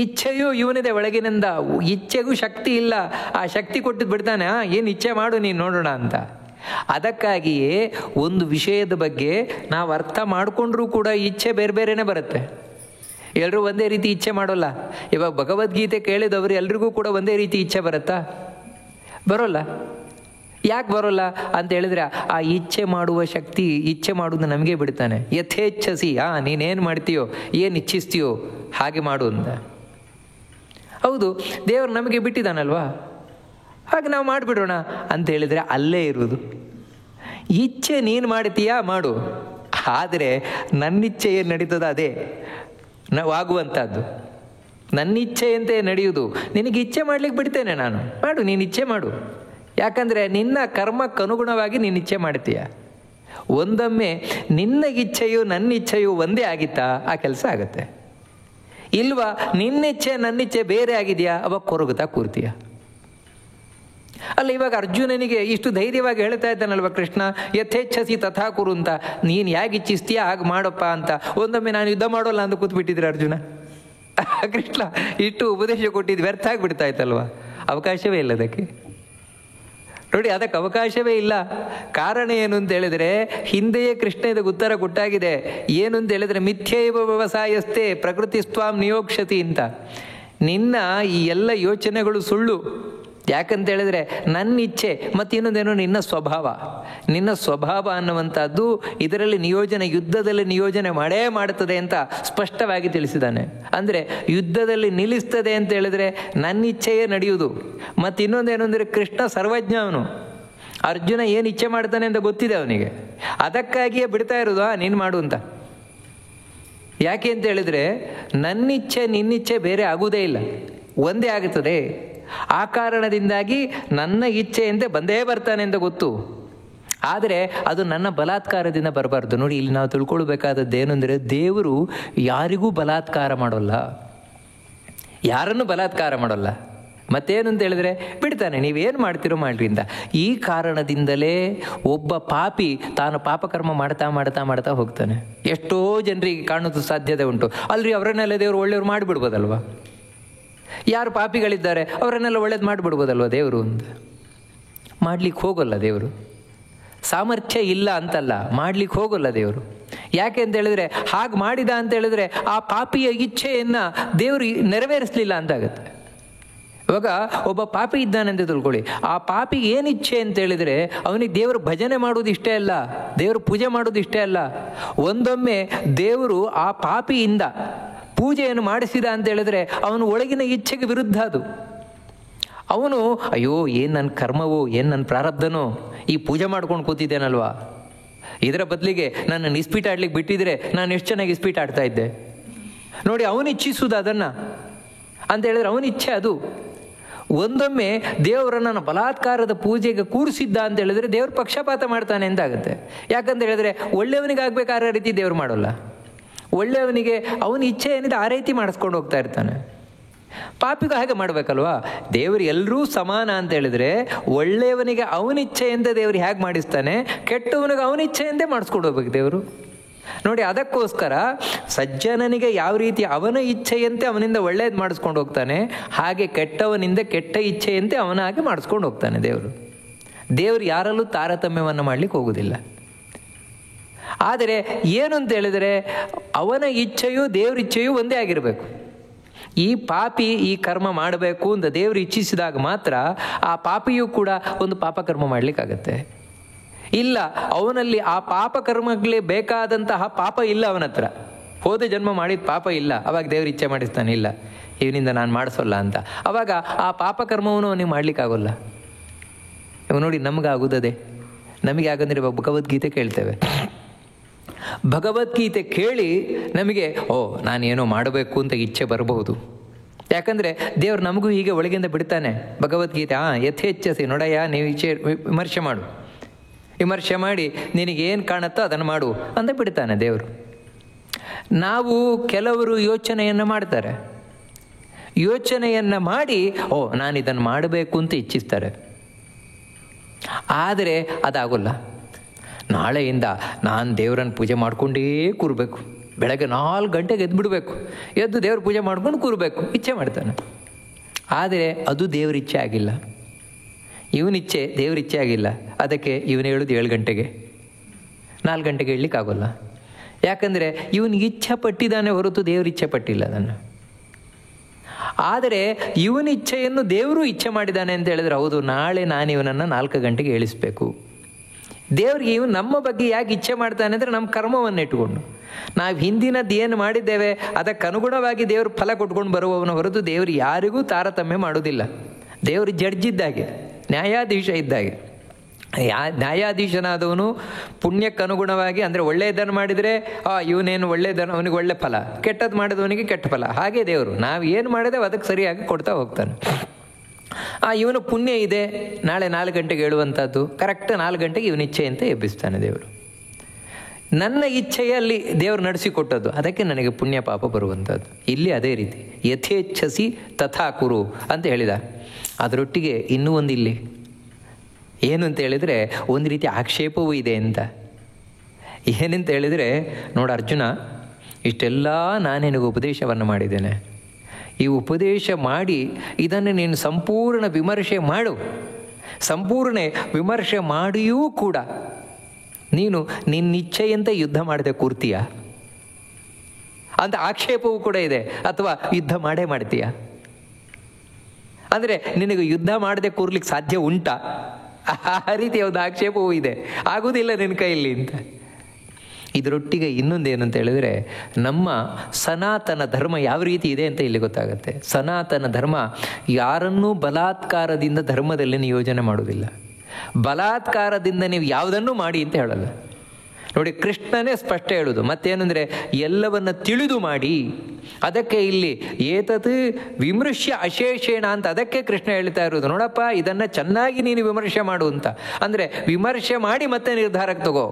ಇಚ್ಛೆಯೂ ಇವನಿದೆ ಒಳಗಿನಿಂದ. ಇಚ್ಛೆಗೂ ಶಕ್ತಿ ಇಲ್ಲ, ಆ ಶಕ್ತಿ ಕೊಟ್ಟು ಬಿಡ್ತಾನೆ, ಏನು ಇಚ್ಛೆ ಮಾಡು ನೀನು ನೋಡೋಣ ಅಂತ. ಅದಕ್ಕಾಗಿಯೇ ಒಂದು ವಿಷಯದ ಬಗ್ಗೆ ನಾವು ಅರ್ಥ ಮಾಡಿಕೊಂಡ್ರೂ ಕೂಡ ಇಚ್ಛೆ ಬೇರೆ ಬೇರೆನೇ ಬರುತ್ತೆ. ಎಲ್ಲರೂ ಒಂದೇ ರೀತಿ ಇಚ್ಛೆ ಮಾಡೋಲ್ಲ. ಇವಾಗ ಭಗವದ್ಗೀತೆ ಕೇಳಿದವರು ಎಲ್ರಿಗೂ ಕೂಡ ಒಂದೇ ರೀತಿ ಇಚ್ಛೆ ಬರುತ್ತಾ? ಬರೋಲ್ಲ. ಯಾಕೆ ಬರೋಲ್ಲ ಅಂತ ಹೇಳಿದ್ರೆ ಆ ಇಚ್ಛೆ ಮಾಡುವ ಶಕ್ತಿ, ಇಚ್ಛೆ ಮಾಡುವುದು ನಮಗೆ ಬಿಡ್ತಾನೆ. ಯಥೇಚ್ಛಸಿ, ನೀನೇನು ಮಾಡ್ತೀಯೋ, ಏನು ಇಚ್ಛಿಸ್ತೀಯೋ ಹಾಗೆ ಮಾಡು ಅಂತ. ಹೌದು, ದೇವರು ನಮಗೆ ಬಿಟ್ಟಿದ್ದಾನಲ್ವಾ, ಹಾಗೆ ನಾವು ಮಾಡಿಬಿಡೋಣ ಅಂತ ಹೇಳಿದರೆ ಅಲ್ಲೇ ಇರುವುದು. ಇಚ್ಛೆ ನೀನು ಮಾಡ್ತೀಯಾ ಮಾಡು, ಆದರೆ ನನ್ನಿಚ್ಛೆ ಏನು ನಡೀತದ ಅದೇ ನಾವು ಆಗುವಂಥದ್ದು. ನನ್ನಿಚ್ಛೆಯಂತೆ ನಡೆಯುವುದು. ನಿನಗೆ ಇಚ್ಛೆ ಮಾಡ್ಲಿಕ್ಕೆ ಬಿಡ್ತೇನೆ ನಾನು, ಮಾಡು, ನೀನು ಇಚ್ಛೆ ಮಾಡು. ಯಾಕಂದರೆ ನಿನ್ನ ಕರ್ಮಕ್ಕನುಗುಣವಾಗಿ ನೀನು ಇಚ್ಛೆ ಮಾಡ್ತೀಯ. ಒಂದೊಮ್ಮೆ ನಿನ್ನ ಇಚ್ಛೆಯು ನನ್ನ ಇಚ್ಛೆಯು ಒಂದೇ ಆಗಿತ್ತಾ ಆ ಕೆಲಸ ಆಗುತ್ತೆ. ಇಲ್ವಾ ನಿನ್ನಿಚ್ಛೆ ನನ್ನಿಚ್ಛೆ ಬೇರೆ ಆಗಿದೆಯಾ, ಅವಾಗ ಕೊರಗುತ್ತಾ ಕೂರ್ತೀಯ. ಅಲ್ಲ, ಇವಾಗ ಅರ್ಜುನನಿಗೆ ಇಷ್ಟು ಧೈರ್ಯವಾಗಿ ಹೇಳ್ತಾ ಇದ್ದಾನಲ್ವ ಕೃಷ್ಣ, ಯಥೇಚ್ಛಸಿ ತಥಾ ಕುರು ಅಂತ. ನೀನು ಹೇಗೆ ಇಚ್ಛಿಸ್ತೀಯ ಹಾಗೆ ಮಾಡಪ್ಪ ಅಂತ. ಒಂದೊಮ್ಮೆ ನಾನು ಯುದ್ಧ ಮಾಡೋಲ್ಲ ಅಂತ ಕೂತ್ಬಿಟ್ಟಿದ್ರೆ ಅರ್ಜುನ, ಕೃಷ್ಣ ಇಷ್ಟು ಉಪದೇಶ ಕೊಟ್ಟಿದ್ದು ವ್ಯರ್ಥ ಆಗಿಬಿಡ್ತಾ ಇತ್ತಲ್ವ. ಅವಕಾಶವೇ ಇಲ್ಲ ಅದಕ್ಕೆ. ನೋಡಿ, ಅದಕ್ಕೆ ಅವಕಾಶವೇ ಇಲ್ಲ. ಕಾರಣ ಏನು ಅಂತ ಹೇಳಿದರೆ, ಹಿಂದೆಯೇ ಕೃಷ್ಣ ಇದಕ್ಕೆ ಉತ್ತರ ಕೊಟ್ಟಾಗಿದೆ. ಏನು ಅಂತ ಹೇಳಿದರೆ, ಮಿಥ್ಯೈವ ವ್ಯವಸಾಯಸ್ಥೆ ಪ್ರಕೃತಿ ಸ್ವಾಂ ನಿಯೋಕ್ಷತಿ ಅಂತ. ನಿನ್ನ ಈ ಎಲ್ಲ ಯೋಚನೆಗಳು ಸುಳ್ಳು. ಯಾಕಂತ ಹೇಳಿದ್ರೆ ನನ್ನ ಇಚ್ಛೆ ಮತ್ತು ಇನ್ನೊಂದೇನು ನಿನ್ನ ಸ್ವಭಾವ. ನಿನ್ನ ಸ್ವಭಾವ ಅನ್ನುವಂಥದ್ದು ಇದರಲ್ಲಿ ನಿಯೋಜನೆ, ಯುದ್ಧದಲ್ಲಿ ನಿಯೋಜನೆ ಮಾಡೇ ಮಾಡುತ್ತದೆ ಅಂತ ಸ್ಪಷ್ಟವಾಗಿ ತಿಳಿಸಿದ್ದಾನೆ. ಅಂದರೆ ಯುದ್ಧದಲ್ಲಿ ನಿಲ್ಲಿಸ್ತದೆ ಅಂತ ಹೇಳಿದ್ರೆ ನನ್ನ ಇಚ್ಛೆಯೇ ನಡೆಯುವುದು. ಮತ್ತು ಇನ್ನೊಂದೇನು ಅಂದರೆ ಕೃಷ್ಣ ಸರ್ವಜ್ಞ. ಅವನು ಅರ್ಜುನ ಏನು ಇಚ್ಛೆ ಮಾಡ್ತಾನೆ ಅಂತ ಗೊತ್ತಿದೆ ಅವನಿಗೆ. ಅದಕ್ಕಾಗಿಯೇ ಬಿಡ್ತಾ ಇರೋದು ನೀನು ಮಾಡು ಅಂತ. ಯಾಕೆ ಅಂತ ಹೇಳಿದರೆ ನನ್ನಿಚ್ಛೆ ನಿನ್ನಿಚ್ಛೆ ಬೇರೆ ಆಗುವುದೇ ಇಲ್ಲ, ಒಂದೇ ಆಗುತ್ತದೆ. ಆ ಕಾರಣದಿಂದಾಗಿ ನನ್ನ ಇಚ್ಛೆಯಂತೆ ಬಂದೇ ಬರ್ತಾನೆ ಅಂತ ಗೊತ್ತು. ಆದರೆ ಅದು ನನ್ನ ಬಲಾತ್ಕಾರದಿಂದ ಬರಬಾರ್ದು. ನೋಡಿ, ಇಲ್ಲಿ ನಾವು ತಿಳ್ಕೊಳ್ಬೇಕಾದದ್ದು ಏನು ಅಂದರೆ, ದೇವರು ಯಾರಿಗೂ ಬಲಾತ್ಕಾರ ಮಾಡೋಲ್ಲ, ಯಾರನ್ನು ಬಲಾತ್ಕಾರ ಮಾಡೋಲ್ಲ. ಮತ್ತೇನು ಅಂತ ಹೇಳಿದ್ರೆ ಬಿಡ್ತಾನೆ, ನೀವೇನು ಮಾಡ್ತಿರೋ ಮಾಡ್ರಿ ಅಂತ. ಈ ಕಾರಣದಿಂದಲೇ ಒಬ್ಬ ಪಾಪಿ ತಾನು ಪಾಪಕರ್ಮ ಮಾಡ್ತಾ ಮಾಡ್ತಾ ಮಾಡ್ತಾ ಹೋಗ್ತಾನೆ. ಎಷ್ಟೋ ಜನರಿಗೆ ಕಾಣೋದು ಸಾಧ್ಯತೆ ಉಂಟು. ಅಲ್ರಿ, ಅವರನ್ನೆಲ್ಲ ದೇವರು ಒಳ್ಳೆಯವ್ರು ಮಾಡಿಬಿಡ್ಬೋದಲ್ವ. ಯಾರು ಪಾಪಿಗಳಿದ್ದಾರೆ ಅವರನ್ನೆಲ್ಲ ಒಳ್ಳೇದು ಮಾಡಿಬಿಡ್ಬೋದಲ್ವ ದೇವರು ಅಂತ. ಮಾಡ್ಲಿಕ್ಕೆ ಹೋಗೋಲ್ಲ ದೇವರು. ಸಾಮರ್ಥ್ಯ ಇಲ್ಲ ಅಂತಲ್ಲ, ಮಾಡ್ಲಿಕ್ಕೆ ಹೋಗೋಲ್ಲ ದೇವರು. ಯಾಕೆ ಅಂತ ಹೇಳಿದ್ರೆ, ಹಾಗೆ ಮಾಡಿದ ಅಂತ ಹೇಳಿದ್ರೆ ಆ ಪಾಪಿಯ ಇಚ್ಛೆಯನ್ನು ದೇವರು ನೆರವೇರಿಸಲಿಲ್ಲ ಅಂತಾಗತ್ತೆ. ಇವಾಗ ಒಬ್ಬ ಪಾಪಿ ಇದ್ದಾನೆ ಅಂತ ತಿಳ್ಕೊಳ್ಳಿ, ಆ ಪಾಪಿಗೆ ಏನು ಇಚ್ಛೆ ಅಂತ ಹೇಳಿದರೆ ಅವನಿಗೆ ದೇವರು ಭಜನೆ ಮಾಡೋದು ಇಷ್ಟೇ ಅಲ್ಲ, ದೇವರು ಪೂಜೆ ಮಾಡೋದು ಇಷ್ಟೇ ಅಲ್ಲ. ಒಂದೊಮ್ಮೆ ದೇವರು ಆ ಪಾಪಿಯಿಂದ ಪೂಜೆಯನ್ನು ಮಾಡಿಸಿದ ಅಂತ ಹೇಳಿದ್ರೆ ಅವನು ಒಳಗಿನ ಇಚ್ಛೆಗೆ ವಿರುದ್ಧ ಅದು. ಅವನು ಅಯ್ಯೋ ಏನು ನನ್ನ ಕರ್ಮವೋ, ಏನು ನನ್ನ ಪ್ರಾರಬ್ಧನೋ, ಈ ಪೂಜೆ ಮಾಡ್ಕೊಂಡು ಕೂತಿದ್ದೇನಲ್ವಾ, ಇದರ ಬದಲಿಗೆ ನನ್ನ ಇಸ್ಪೀಟ್ ಆಡ್ಲಿಕ್ಕೆ ಬಿಟ್ಟಿದ್ರೆ ನಾನು ಎಷ್ಟು ಚೆನ್ನಾಗಿ ಇಸ್ಪೀಟ್ ಆಡ್ತಾ ಇದ್ದೆ. ನೋಡಿ, ಅವನು ಇಚ್ಛಿಸುವುದು ಅದನ್ನು ಅಂತ ಹೇಳಿದ್ರೆ ಅವನ ಇಚ್ಛೆ ಅದು. ಒಂದೊಮ್ಮೆ ದೇವರನ್ನು ಬಲಾತ್ಕಾರದ ಪೂಜೆಗೆ ಕೂರಿಸಿದ್ದ ಅಂತ ಹೇಳಿದ್ರೆ ದೇವ್ರ ಪಕ್ಷಪಾತ ಮಾಡ್ತಾನೆ ಅಂತಾಗುತ್ತೆ. ಯಾಕಂತ ಹೇಳಿದ್ರೆ ಒಳ್ಳೆಯವನಿಗೆ ಆಗಬೇಕಾದ ರೀತಿ ದೇವ್ರು ಮಾಡೋಲ್ಲ. ಒಳ್ಳೆಯವನಿಗೆ ಅವನ ಇಚ್ಛೆ ಏನಿದೆ ಆ ರೀತಿ ಮಾಡಿಸ್ಕೊಂಡು ಹೋಗ್ತಾ ಇರ್ತಾನೆ. ಪಾಪಿಗೂ ಹಾಗೆ ಮಾಡಬೇಕಲ್ವಾ. ದೇವರು ಎಲ್ಲರೂ ಸಮಾನ ಅಂತ ಹೇಳಿದ್ರೆ ಒಳ್ಳೆಯವನಿಗೆ ಅವನ ಇಚ್ಛೆಯಿಂದ ದೇವರು ಹೇಗೆ ಮಾಡಿಸ್ತಾನೆ, ಕೆಟ್ಟವನಿಗೆ ಅವನ ಇಚ್ಛೆಯಿಂದೇ ಮಾಡಿಸ್ಕೊಂಡು ಹೋಗ್ಬೇಕು ದೇವರು. ನೋಡಿ, ಅದಕ್ಕೋಸ್ಕರ ಸಜ್ಜನನಿಗೆ ಯಾವ ರೀತಿ ಅವನ ಇಚ್ಛೆಯಂತೆ ಅವನಿಂದ ಒಳ್ಳೇದು ಮಾಡಿಸ್ಕೊಂಡು ಹೋಗ್ತಾನೆ, ಹಾಗೆ ಕೆಟ್ಟವನಿಂದ ಕೆಟ್ಟ ಇಚ್ಛೆಯಂತೆ ಅವನ ಹಾಗೆ ಮಾಡಿಸ್ಕೊಂಡು ಹೋಗ್ತಾನೆ ದೇವರು. ದೇವರು ಯಾರಲ್ಲೂ ತಾರತಮ್ಯವನ್ನು ಮಾಡಲಿಕ್ಕೆ ಹೋಗುವುದಿಲ್ಲ. ಆದರೆ ಏನು ಅಂತ ಹೇಳಿದರೆ ಅವನ ಇಚ್ಛೆಯು ದೇವ್ರ ಇಚ್ಛೆಯು ಒಂದೇ ಆಗಿರಬೇಕು. ಈ ಪಾಪಿ ಈ ಕರ್ಮ ಮಾಡಬೇಕು ಅಂತ ದೇವರು ಇಚ್ಛಿಸಿದಾಗ ಮಾತ್ರ ಆ ಪಾಪಿಯೂ ಕೂಡ ಒಂದು ಪಾಪಕರ್ಮ ಮಾಡಲಿಕ್ಕಾಗತ್ತೆ. ಇಲ್ಲ, ಅವನಲ್ಲಿ ಆ ಪಾಪಕರ್ಮಗಳೇ ಬೇಕಾದಂತಹ ಪಾಪ ಇಲ್ಲ ಅವನ ಹತ್ರ, ಹೋದ ಜನ್ಮ ಮಾಡಿದ ಪಾಪ ಇಲ್ಲ, ಅವಾಗ ದೇವ್ರ ಇಚ್ಛೆ ಮಾಡಿಸ್ತಾನೆ, ಇಲ್ಲ ಇವನಿಂದ ನಾನು ಮಾಡಿಸೋಲ್ಲ ಅಂತ. ಅವಾಗ ಆ ಪಾಪಕರ್ಮವನ್ನು ಅವನಿಗೆ ಮಾಡಲಿಕ್ಕಾಗೋಲ್ಲ. ಇವಾಗ ನೋಡಿ, ನಮಗಾಗುತ್ತದೆ. ನಮಗೆ ಆಗಂದ್ರೆ ಇವಾಗ ಭಗವದ್ಗೀತೆ ಕೇಳ್ತೇವೆ. ಭಗವದ್ಗೀತೆ ಕೇಳಿ ನಮಗೆ ನಾನೇನೋ ಮಾಡಬೇಕು ಅಂತ ಇಚ್ಛೆ ಬರಬಹುದು. ಯಾಕಂದರೆ ದೇವ್ರು ನಮಗೂ ಹೀಗೆ ಒಳಗಿಂದ ಬಿಡ್ತಾನೆ. ಭಗವದ್ಗೀತೆ ಯಥೇಚ್ಛಸಿ ನೋಡಯ್ಯ, ನೀವು ಇಚ್ಛೆ ವಿಮರ್ಶೆ ಮಾಡು, ವಿಮರ್ಶೆ ಮಾಡಿ ನಿನಗೇನು ಕಾಣುತ್ತೋ ಅದನ್ನು ಮಾಡು ಅಂತ ಬಿಡ್ತಾನೆ ದೇವರು. ನಾವು ಕೆಲವರು ಯೋಚನೆಯನ್ನು ಮಾಡ್ತಾರೆ, ಯೋಚನೆಯನ್ನು ಮಾಡಿ ನಾನು ಇದನ್ನು ಮಾಡಬೇಕು ಅಂತ ಇಚ್ಛಿಸ್ತಾರೆ. ಆದರೆ ಅದಾಗೋಲ್ಲ. ನಾಳೆಯಿಂದ ನಾನು ದೇವರನ್ನು ಪೂಜೆ ಮಾಡಿಕೊಂಡೇ ಕೂರಬೇಕು, ಬೆಳಗ್ಗೆ 4 ಗಂಟೆಗೆ ಎದ್ಬಿಡಬೇಕು, ಎದ್ದು ದೇವ್ರ ಪೂಜೆ ಮಾಡ್ಕೊಂಡು ಕೂರಬೇಕು ಇಚ್ಛೆ ಮಾಡ್ತಾನೆ. ಆದರೆ ಅದು ದೇವ್ರ ಇಚ್ಛೆ ಆಗಿಲ್ಲ, ಇವನಿಚ್ಛೆ ದೇವ್ರ ಇಚ್ಛೆ ಆಗಿಲ್ಲ. ಅದಕ್ಕೆ ಇವನು ಹೇಳೋದು 7 ಗಂಟೆಗೆ, 4 ಗಂಟೆಗೆ ಹೇಳಲಿಕ್ಕಾಗೋಲ್ಲ. ಯಾಕಂದರೆ ಇವನಿಗೆ ಇಚ್ಛೆ ಪಟ್ಟಿದ್ದಾನೆ ಹೊರತು ದೇವ್ರ ಇಚ್ಛೆ ಪಟ್ಟಿಲ್ಲ ಅದನ್ನು. ಆದರೆ ಇವನ ಇಚ್ಛೆಯನ್ನು ದೇವರು ಇಚ್ಛೆ ಮಾಡಿದ್ದಾನೆ ಅಂತ ಹೇಳಿದ್ರೆ, ಹೌದು, ನಾಳೆ ನಾನು ಇವನನ್ನು 4 ಗಂಟೆಗೆ ಏಳಿಸಬೇಕು. ದೇವರಿಗೆ ಇವನು ನಮ್ಮ ಬಗ್ಗೆ ಯಾಕೆ ಇಚ್ಛೆ ಮಾಡ್ತಾನೆ ಅಂದರೆ ನಮ್ಮ ಕರ್ಮವನ್ನು ಇಟ್ಟುಕೊಂಡು, ನಾವು ಹಿಂದಿನದ್ದು ಏನು ಮಾಡಿದ್ದೇವೆ ಅದಕ್ಕೆ ಅನುಗುಣವಾಗಿ ದೇವರು ಫಲ ಕೊಟ್ಕೊಂಡು ಬರುವವನ ಹೊರತು ದೇವರು ಯಾರಿಗೂ ತಾರತಮ್ಯ ಮಾಡೋದಿಲ್ಲ. ದೇವರು ಜಡ್ಜ್ ಇದ್ದಾಗೆ, ನ್ಯಾಯಾಧೀಶ ಇದ್ದಾಗೆ. ನ್ಯಾಯಾಧೀಶನಾದವನು ಪುಣ್ಯಕ್ಕನುಗುಣವಾಗಿ, ಅಂದರೆ ಒಳ್ಳೆಯದನ್ನು ಮಾಡಿದರೆ ಇವನೇನು ಒಳ್ಳೆಯದನ್ನು ಅವನಿಗೆ ಒಳ್ಳೆ ಫಲ, ಕೆಟ್ಟದ್ದು ಮಾಡಿದವನಿಗೆ ಕೆಟ್ಟ ಫಲ. ಹಾಗೆ ದೇವರು ನಾವು ಏನು ಮಾಡಿದೇವೆ ಅದಕ್ಕೆ ಸರಿಯಾಗಿ ಕೊಡ್ತಾ ಹೋಗ್ತಾನೆ. ಇವನು ಪುಣ್ಯ ಇದೆ, ನಾಳೆ 4 ಗಂಟೆಗೆ ಹೇಳುವಂಥದ್ದು, ಕರೆಕ್ಟ್ 4 ಗಂಟೆಗೆ ಇವನ ಇಚ್ಛೆ ಅಂತ ಎಬ್ಬಿಸ್ತಾನೆ ದೇವರು. ನನ್ನ ಇಚ್ಛೆಯಲ್ಲಿ ದೇವರು ನಡೆಸಿಕೊಟ್ಟದ್ದು, ಅದಕ್ಕೆ ನನಗೆ ಪುಣ್ಯ ಪಾಪ ಬರುವಂಥದ್ದು. ಇಲ್ಲಿ ಅದೇ ರೀತಿ ಯಥೇಚ್ಛಸಿ ತಥಾ ಕುರು ಅಂತ ಹೇಳಿದ. ಅದರೊಟ್ಟಿಗೆ ಇನ್ನೂ ಒಂದು ಇಲ್ಲಿ ಏನು ಅಂತ ಹೇಳಿದರೆ, ಒಂದು ರೀತಿ ಆಕ್ಷೇಪವೂ ಇದೆ ಅಂತ. ಏನಂತ ಹೇಳಿದರೆ, ನೋಡು ಅರ್ಜುನ, ಇಷ್ಟೆಲ್ಲ ನಾನು ನಿನಗೆ ಉಪದೇಶವನ್ನು ಮಾಡಿದ್ದೇನೆ. ಈ ಉಪದೇಶ ಮಾಡಿ ಇದನ್ನು ನೀನು ಸಂಪೂರ್ಣ ವಿಮರ್ಶೆ ಮಾಡು. ಸಂಪೂರ್ಣ ವಿಮರ್ಶೆ ಮಾಡಿಯೂ ಕೂಡ ನೀನು ನಿನ್ನ ಇಚ್ಛೆಯಂತೆ ಯುದ್ಧ ಮಾಡದೆ ಕೂರ್ತೀಯ ಅಂತ ಆಕ್ಷೇಪವೂ ಕೂಡ ಇದೆ. ಅಥವಾ ಯುದ್ಧ ಮಾಡೇ ಮಾಡ್ತೀಯ ಅಂದರೆ ನಿನಗೆ ಯುದ್ಧ ಮಾಡದೆ ಕೂರ್ಲಿಕ್ಕೆ ಸಾಧ್ಯ ಉಂಟಾ? ಆ ರೀತಿಯ ಒಂದು ಆಕ್ಷೇಪವೂ ಇದೆ. ಆಗುವುದಿಲ್ಲ ನಿನ್ನ ಕೈಯಲ್ಲಿ ಅಂತ. ಇದರೊಟ್ಟಿಗೆ ಇನ್ನೊಂದೇನು ಅಂತ ಹೇಳಿದರೆ, ನಮ್ಮ ಸನಾತನ ಧರ್ಮ ಯಾವ ರೀತಿ ಇದೆ ಅಂತ ಇಲ್ಲಿ ಗೊತ್ತಾಗುತ್ತೆ. ಸನಾತನ ಧರ್ಮ ಯಾರನ್ನೂ ಬಲಾತ್ಕಾರದಿಂದ ಧರ್ಮದಲ್ಲಿ ನಿಯೋಜನೆ ಮಾಡೋದಿಲ್ಲ. ಬಲಾತ್ಕಾರದಿಂದ ನೀವು ಯಾವುದನ್ನು ಮಾಡಿ ಅಂತ ಹೇಳಲ್ಲ. ನೋಡಿ, ಕೃಷ್ಣನೇ ಸ್ಪಷ್ಟ ಹೇಳೋದು. ಮತ್ತೇನೆಂದರೆ, ಎಲ್ಲವನ್ನು ತಿಳಿದು ಮಾಡಿ. ಅದಕ್ಕೆ ಇಲ್ಲಿ ಏತತ್ ವಿಮರ್ಶ್ಯ ಅಶೇಷೇಣ ಅಂತ ಅದಕ್ಕೆ ಕೃಷ್ಣ ಹೇಳ್ತಾ ಇರೋದು. ನೋಡಪ್ಪ, ಇದನ್ನು ಚೆನ್ನಾಗಿ ನೀನು ವಿಮರ್ಶೆ ಮಾಡು ಅಂತ. ಅಂದರೆ ವಿಮರ್ಶೆ ಮಾಡಿ ಮತ್ತೆ ನಿರ್ಧಾರಕ್ಕೆ ತಗೋ,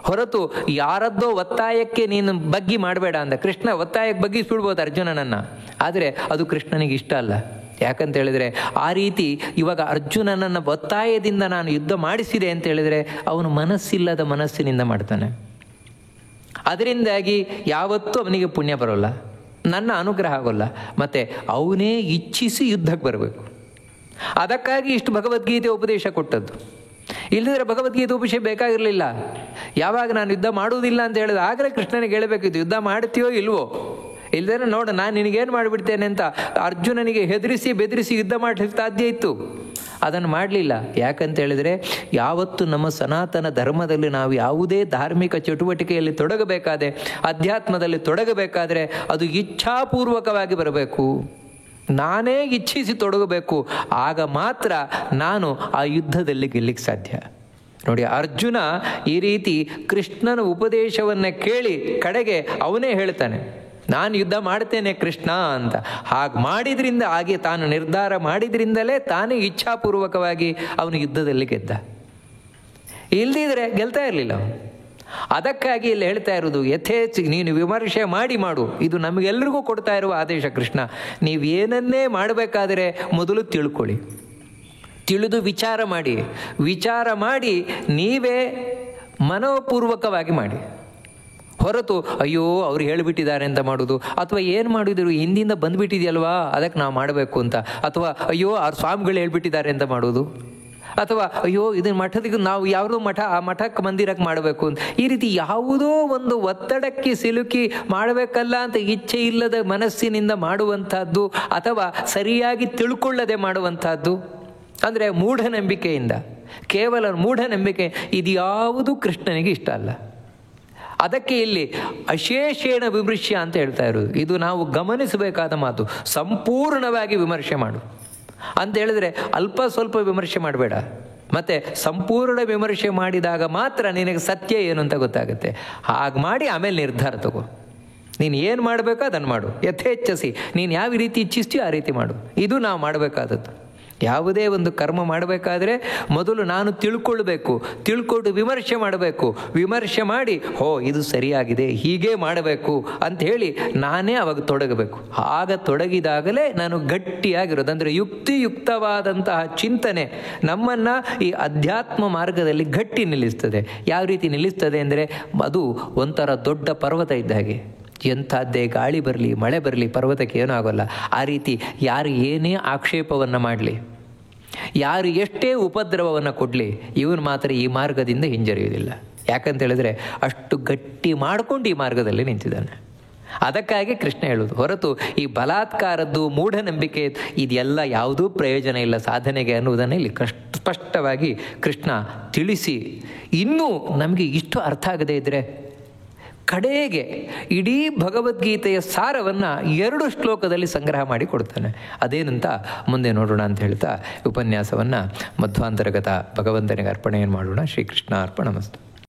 ಹೊರತು ಯಾರದ್ದೋ ಒತ್ತಾಯಕ್ಕೆ ನೀನು ಬಗ್ಗಿ ಮಾಡಬೇಡ ಅಂತ. ಕೃಷ್ಣ ಒತ್ತಾಯಕ್ಕೆ ಬಗ್ಗಿಸ್ಬಿಡ್ಬೋದು ಅರ್ಜುನನನ್ನು, ಆದರೆ ಅದು ಕೃಷ್ಣನಿಗೆ ಇಷ್ಟ ಅಲ್ಲ. ಯಾಕಂತ ಹೇಳಿದರೆ, ಆ ರೀತಿ ಇವಾಗ ಅರ್ಜುನನನ್ನು ಒತ್ತಾಯದಿಂದ ನಾನು ಯುದ್ಧ ಮಾಡಿಸಿದೆ ಅಂತ ಹೇಳಿದರೆ ಅವನು ಮನಸ್ಸಿಲ್ಲದ ಮನಸ್ಸಿನಿಂದ ಮಾಡ್ತಾನೆ. ಅದರಿಂದಾಗಿ ಯಾವತ್ತೂ ಅವನಿಗೆ ಪುಣ್ಯ ಬರೋಲ್ಲ, ನನ್ನ ಅನುಗ್ರಹ ಆಗೋಲ್ಲ. ಮತ್ತು ಅವನೇ ಇಚ್ಛಿಸಿ ಯುದ್ಧಕ್ಕೆ ಬರಬೇಕು. ಅದಕ್ಕಾಗಿ ಇಷ್ಟು ಭಗವದ್ಗೀತೆ ಉಪದೇಶ ಕೊಟ್ಟದ್ದು. ಇಲ್ಲದಿದ್ದರೆ ಭಗವದ್ಗೀತೆ ಉಪದೇಶ ಬೇಕಾಗಿರಲಿಲ್ಲ. ಯಾವಾಗ ನಾನು ಯುದ್ಧ ಮಾಡುವುದಿಲ್ಲ ಅಂತ ಹೇಳಿದ ಆಗಲೇ ಕೃಷ್ಣನಿಗೆ ಹೇಳಬೇಕಿತ್ತು, ಯುದ್ಧ ಮಾಡ್ತೀಯೋ ಇಲ್ವೋ. ಇಲ್ಲದೇ ನೋಡು ನಾನು ನಿನಗೇನು ಮಾಡಿಬಿಡ್ತೇನೆ ಅಂತ ಅರ್ಜುನನಿಗೆ ಹೆದರಿಸಿ ಬೆದರಿಸಿ ಯುದ್ಧ ಮಾಡಲಿಕ್ಕೆ ಸಾಧ್ಯ ಇತ್ತು. ಅದನ್ನು ಮಾಡಲಿಲ್ಲ. ಯಾಕಂತ ಹೇಳಿದರೆ, ಯಾವತ್ತು ನಮ್ಮ ಸನಾತನ ಧರ್ಮದಲ್ಲಿ ನಾವು ಯಾವುದೇ ಧಾರ್ಮಿಕ ಚಟುವಟಿಕೆಯಲ್ಲಿ ತೊಡಗಬೇಕಾದ್ರೆ, ಅಧ್ಯಾತ್ಮದಲ್ಲಿ ತೊಡಗಬೇಕಾದ್ರೆ ಅದು ಇಚ್ಛಾಪೂರ್ವಕವಾಗಿ ಬರಬೇಕು. ನಾನೇ ಇಚ್ಛಿಸಿ ತೊಡಗಬೇಕು. ಆಗ ಮಾತ್ರ ನಾನು ಆ ಯುದ್ಧದಲ್ಲಿ ಗೆಲ್ಲಿಕ್ಕೆ ಸಾಧ್ಯ. ನೋಡಿ, ಅರ್ಜುನ ಈ ರೀತಿ ಕೃಷ್ಣನ ಉಪದೇಶವನ್ನು ಕೇಳಿ ಕಡೆಗೆ ಅವನೇ ಹೇಳ್ತಾನೆ, ನಾನು ಯುದ್ಧ ಮಾಡ್ತೇನೆ ಕೃಷ್ಣ ಅಂತ. ಹಾಗೆ ಮಾಡಿದ್ರಿಂದ, ಹಾಗೆ ತಾನು ನಿರ್ಧಾರ ಮಾಡಿದ್ರಿಂದಲೇ ತಾನೇ ಇಚ್ಛಾಪೂರ್ವಕವಾಗಿ ಅವನು ಯುದ್ಧದಲ್ಲಿ ಗೆದ್ದ. ಇಲ್ದಿದ್ರೆ ಗೆಲ್ತಾ ಇರಲಿಲ್ಲ ಅವನು. ಅದಕ್ಕಾಗಿ ಇಲ್ಲಿ ಹೇಳ್ತಾ ಇರೋದು, ಯಥೇಚ್ಛ ನೀನು ವಿಮರ್ಶೆ ಮಾಡು. ಇದು ನಮಗೆಲ್ಲರಿಗೂ ಕೊಡ್ತಾ ಇರುವ ಆದೇಶ ಕೃಷ್ಣ. ನೀವು ಏನನ್ನೇ ಮಾಡಬೇಕಾದರೆ ಮೊದಲು ತಿಳ್ಕೊಳ್ಳಿ, ತಿಳಿದು ವಿಚಾರ ಮಾಡಿ ನೀವೇ ಮನೋಪೂರ್ವಕವಾಗಿ ಮಾಡಿ. ಹೊರತು ಅಯ್ಯೋ ಅವ್ರು ಹೇಳಿಬಿಟ್ಟಿದ್ದಾರೆ ಅಂತ ಮಾಡೋದು, ಅಥವಾ ಏನು ಮಾಡಿದ್ರು ಹಿಂದಿಂದ ಬಂದುಬಿಟ್ಟಿದೆಯಲ್ವಾ ಅದಕ್ಕೆ ನಾವು ಮಾಡಬೇಕು ಅಂತ, ಅಥವಾ ಅಯ್ಯೋ ಅವ್ರ ಸ್ವಾಮಿಗಳು ಹೇಳ್ಬಿಟ್ಟಿದ್ದಾರೆ ಅಂತ ಮಾಡೋದು, ಅಥವಾ ಅಯ್ಯೋ ಇದನ್ನ ಮಠದಿಗೆ ನಾವು ಯಾವುದೋ ಆ ಮಠಕ್ಕೆ ಮಂದಿರಕ್ಕೆ ಮಾಡಬೇಕು ಅಂತ. ಈ ರೀತಿ ಯಾವುದೋ ಒಂದು ಒತ್ತಡಕ್ಕೆ ಸಿಲುಕಿ ಮಾಡಬೇಕಲ್ಲ ಅಂತ ಇಚ್ಛೆ ಇಲ್ಲದ ಮನಸ್ಸಿನಿಂದ ಮಾಡುವಂಥದ್ದು, ಅಥವಾ ಸರಿಯಾಗಿ ತಿಳ್ಕೊಳ್ಳದೆ ಮಾಡುವಂಥದ್ದು, ಅಂದರೆ ಮೂಢನಂಬಿಕೆಯಿಂದ, ಕೇವಲ ಮೂಢನಂಬಿಕೆ, ಇದು ಯಾವುದು ಕೃಷ್ಣನಿಗೆ ಇಷ್ಟ ಅಲ್ಲ. ಅದಕ್ಕೆ ಇಲ್ಲಿ ಅಶೇಷೇಣ ವಿಮರ್ಶ್ಯ ಅಂತ ಹೇಳ್ತಾ ಇರೋದು. ಇದು ನಾವು ಗಮನಿಸಬೇಕಾದ ಮಾತು. ಸಂಪೂರ್ಣವಾಗಿ ವಿಮರ್ಶೆ ಮಾಡು ಅಂತ ಹೇಳಿದ್ರೆ ಅಲ್ಪ ಸ್ವಲ್ಪ ವಿಮರ್ಶೆ ಮಾಡಬೇಡ. ಮತ್ತು ಸಂಪೂರ್ಣ ವಿಮರ್ಶೆ ಮಾಡಿದಾಗ ಮಾತ್ರ ನಿನಗೆ ಸತ್ಯ ಏನು ಅಂತ ಗೊತ್ತಾಗುತ್ತೆ. ಹಾಗೆ ಮಾಡಿ ಆಮೇಲೆ ನಿರ್ಧಾರ ತಗೋ. ನೀನು ಏನು ಮಾಡಬೇಕೋ ಅದನ್ನು ಮಾಡು. ಯಥೇಚ್ಛಸಿ, ನೀನು ಯಾವ ರೀತಿ ಇಚ್ಛಿಸ್ತೀಯೋ ಆ ರೀತಿ ಮಾಡು. ಇದು ನಾವು ಮಾಡಬೇಕಾದದ್ದು. ಯಾವುದೇ ಒಂದು ಕರ್ಮ ಮಾಡಬೇಕಾದ್ರೆ ಮೊದಲು ನಾನು ತಿಳ್ಕೊಂಡು ವಿಮರ್ಶೆ ಮಾಡಬೇಕು. ವಿಮರ್ಶೆ ಮಾಡಿ ಇದು ಸರಿಯಾಗಿದೆ, ಹೀಗೆ ಮಾಡಬೇಕು ಅಂಥೇಳಿ ನಾನೇ ಅವಾಗ ತೊಡಗಬೇಕು. ಆಗ ತೊಡಗಿದಾಗಲೇ ನಾನು ಗಟ್ಟಿಯಾಗಿರೋದು. ಅಂದರೆ ಯುಕ್ತಿಯುಕ್ತವಾದಂತಹ ಚಿಂತನೆ ನಮ್ಮನ್ನು ಈ ಅಧ್ಯಾತ್ಮ ಮಾರ್ಗದಲ್ಲಿ ಗಟ್ಟಿ ನಿಲ್ಲಿಸ್ತದೆ. ಯಾವ ರೀತಿ ನಿಲ್ಲಿಸ್ತದೆ ಅಂದರೆ, ಅದು ಒಂಥರ ದೊಡ್ಡ ಪರ್ವತ ಇದ್ದ ಹಾಗೆ. ಎಂಥದ್ದೇ ಗಾಳಿ ಬರಲಿ ಮಳೆ ಬರಲಿ ಪರ್ವತಕ್ಕೆ ಏನೂ ಆಗೋಲ್ಲ. ಆ ರೀತಿ ಯಾರು ಏನೇ ಆಕ್ಷೇಪವನ್ನು ಮಾಡಲಿ, ಯಾರು ಎಷ್ಟೇ ಉಪದ್ರವವನ್ನು ಕೊಡಲಿ, ಇವನು ಮಾತ್ರ ಈ ಮಾರ್ಗದಿಂದ ಹಿಂಜರಿಯುವುದಿಲ್ಲ. ಯಾಕಂತ ಹೇಳಿದ್ರೆ ಅಷ್ಟು ಗಟ್ಟಿ ಮಾಡಿಕೊಂಡು ಈ ಮಾರ್ಗದಲ್ಲಿ ನಿಂತಿದ್ದಾನೆ. ಅದಕ್ಕಾಗಿ ಕೃಷ್ಣ ಹೇಳುವುದು ಹೊರತು ಈ ಬಲಾತ್ಕಾರದ್ದು ಮೂಢನಂಬಿಕೆ ಇದೆಲ್ಲ ಯಾವುದೂ ಪ್ರಯೋಜನ ಇಲ್ಲ ಸಾಧನೆಗೆ ಅನ್ನುವುದನ್ನು ಇಲ್ಲಿ ಸ್ಪಷ್ಟವಾಗಿ ಕೃಷ್ಣ ತಿಳಿಸಿ, ಇನ್ನೂ ನಮಗೆ ಇಷ್ಟು ಅರ್ಥ ಆಗದೇ ಇದ್ದರೆ ಕಡೆಗೆ ಇಡೀ ಭಗವದ್ಗೀತೆಯ ಸಾರವನ್ನು 2 ಶ್ಲೋಕದಲ್ಲಿ ಸಂಗ್ರಹ ಮಾಡಿ ಕೊಡ್ತಾನೆ. ಅದೇನಂತ ಮುಂದೆ ನೋಡೋಣ ಅಂತ ಹೇಳ್ತಾ ಉಪನ್ಯಾಸವನ್ನು ಮಧ್ವಾಂತರ್ಗತ ಭಗವಂತನಿಗೆ ಅರ್ಪಣೆಯನ್ನು ಮಾಡೋಣ. ಶ್ರೀಕೃಷ್ಣ ಅರ್ಪಣಮಸ್ತು.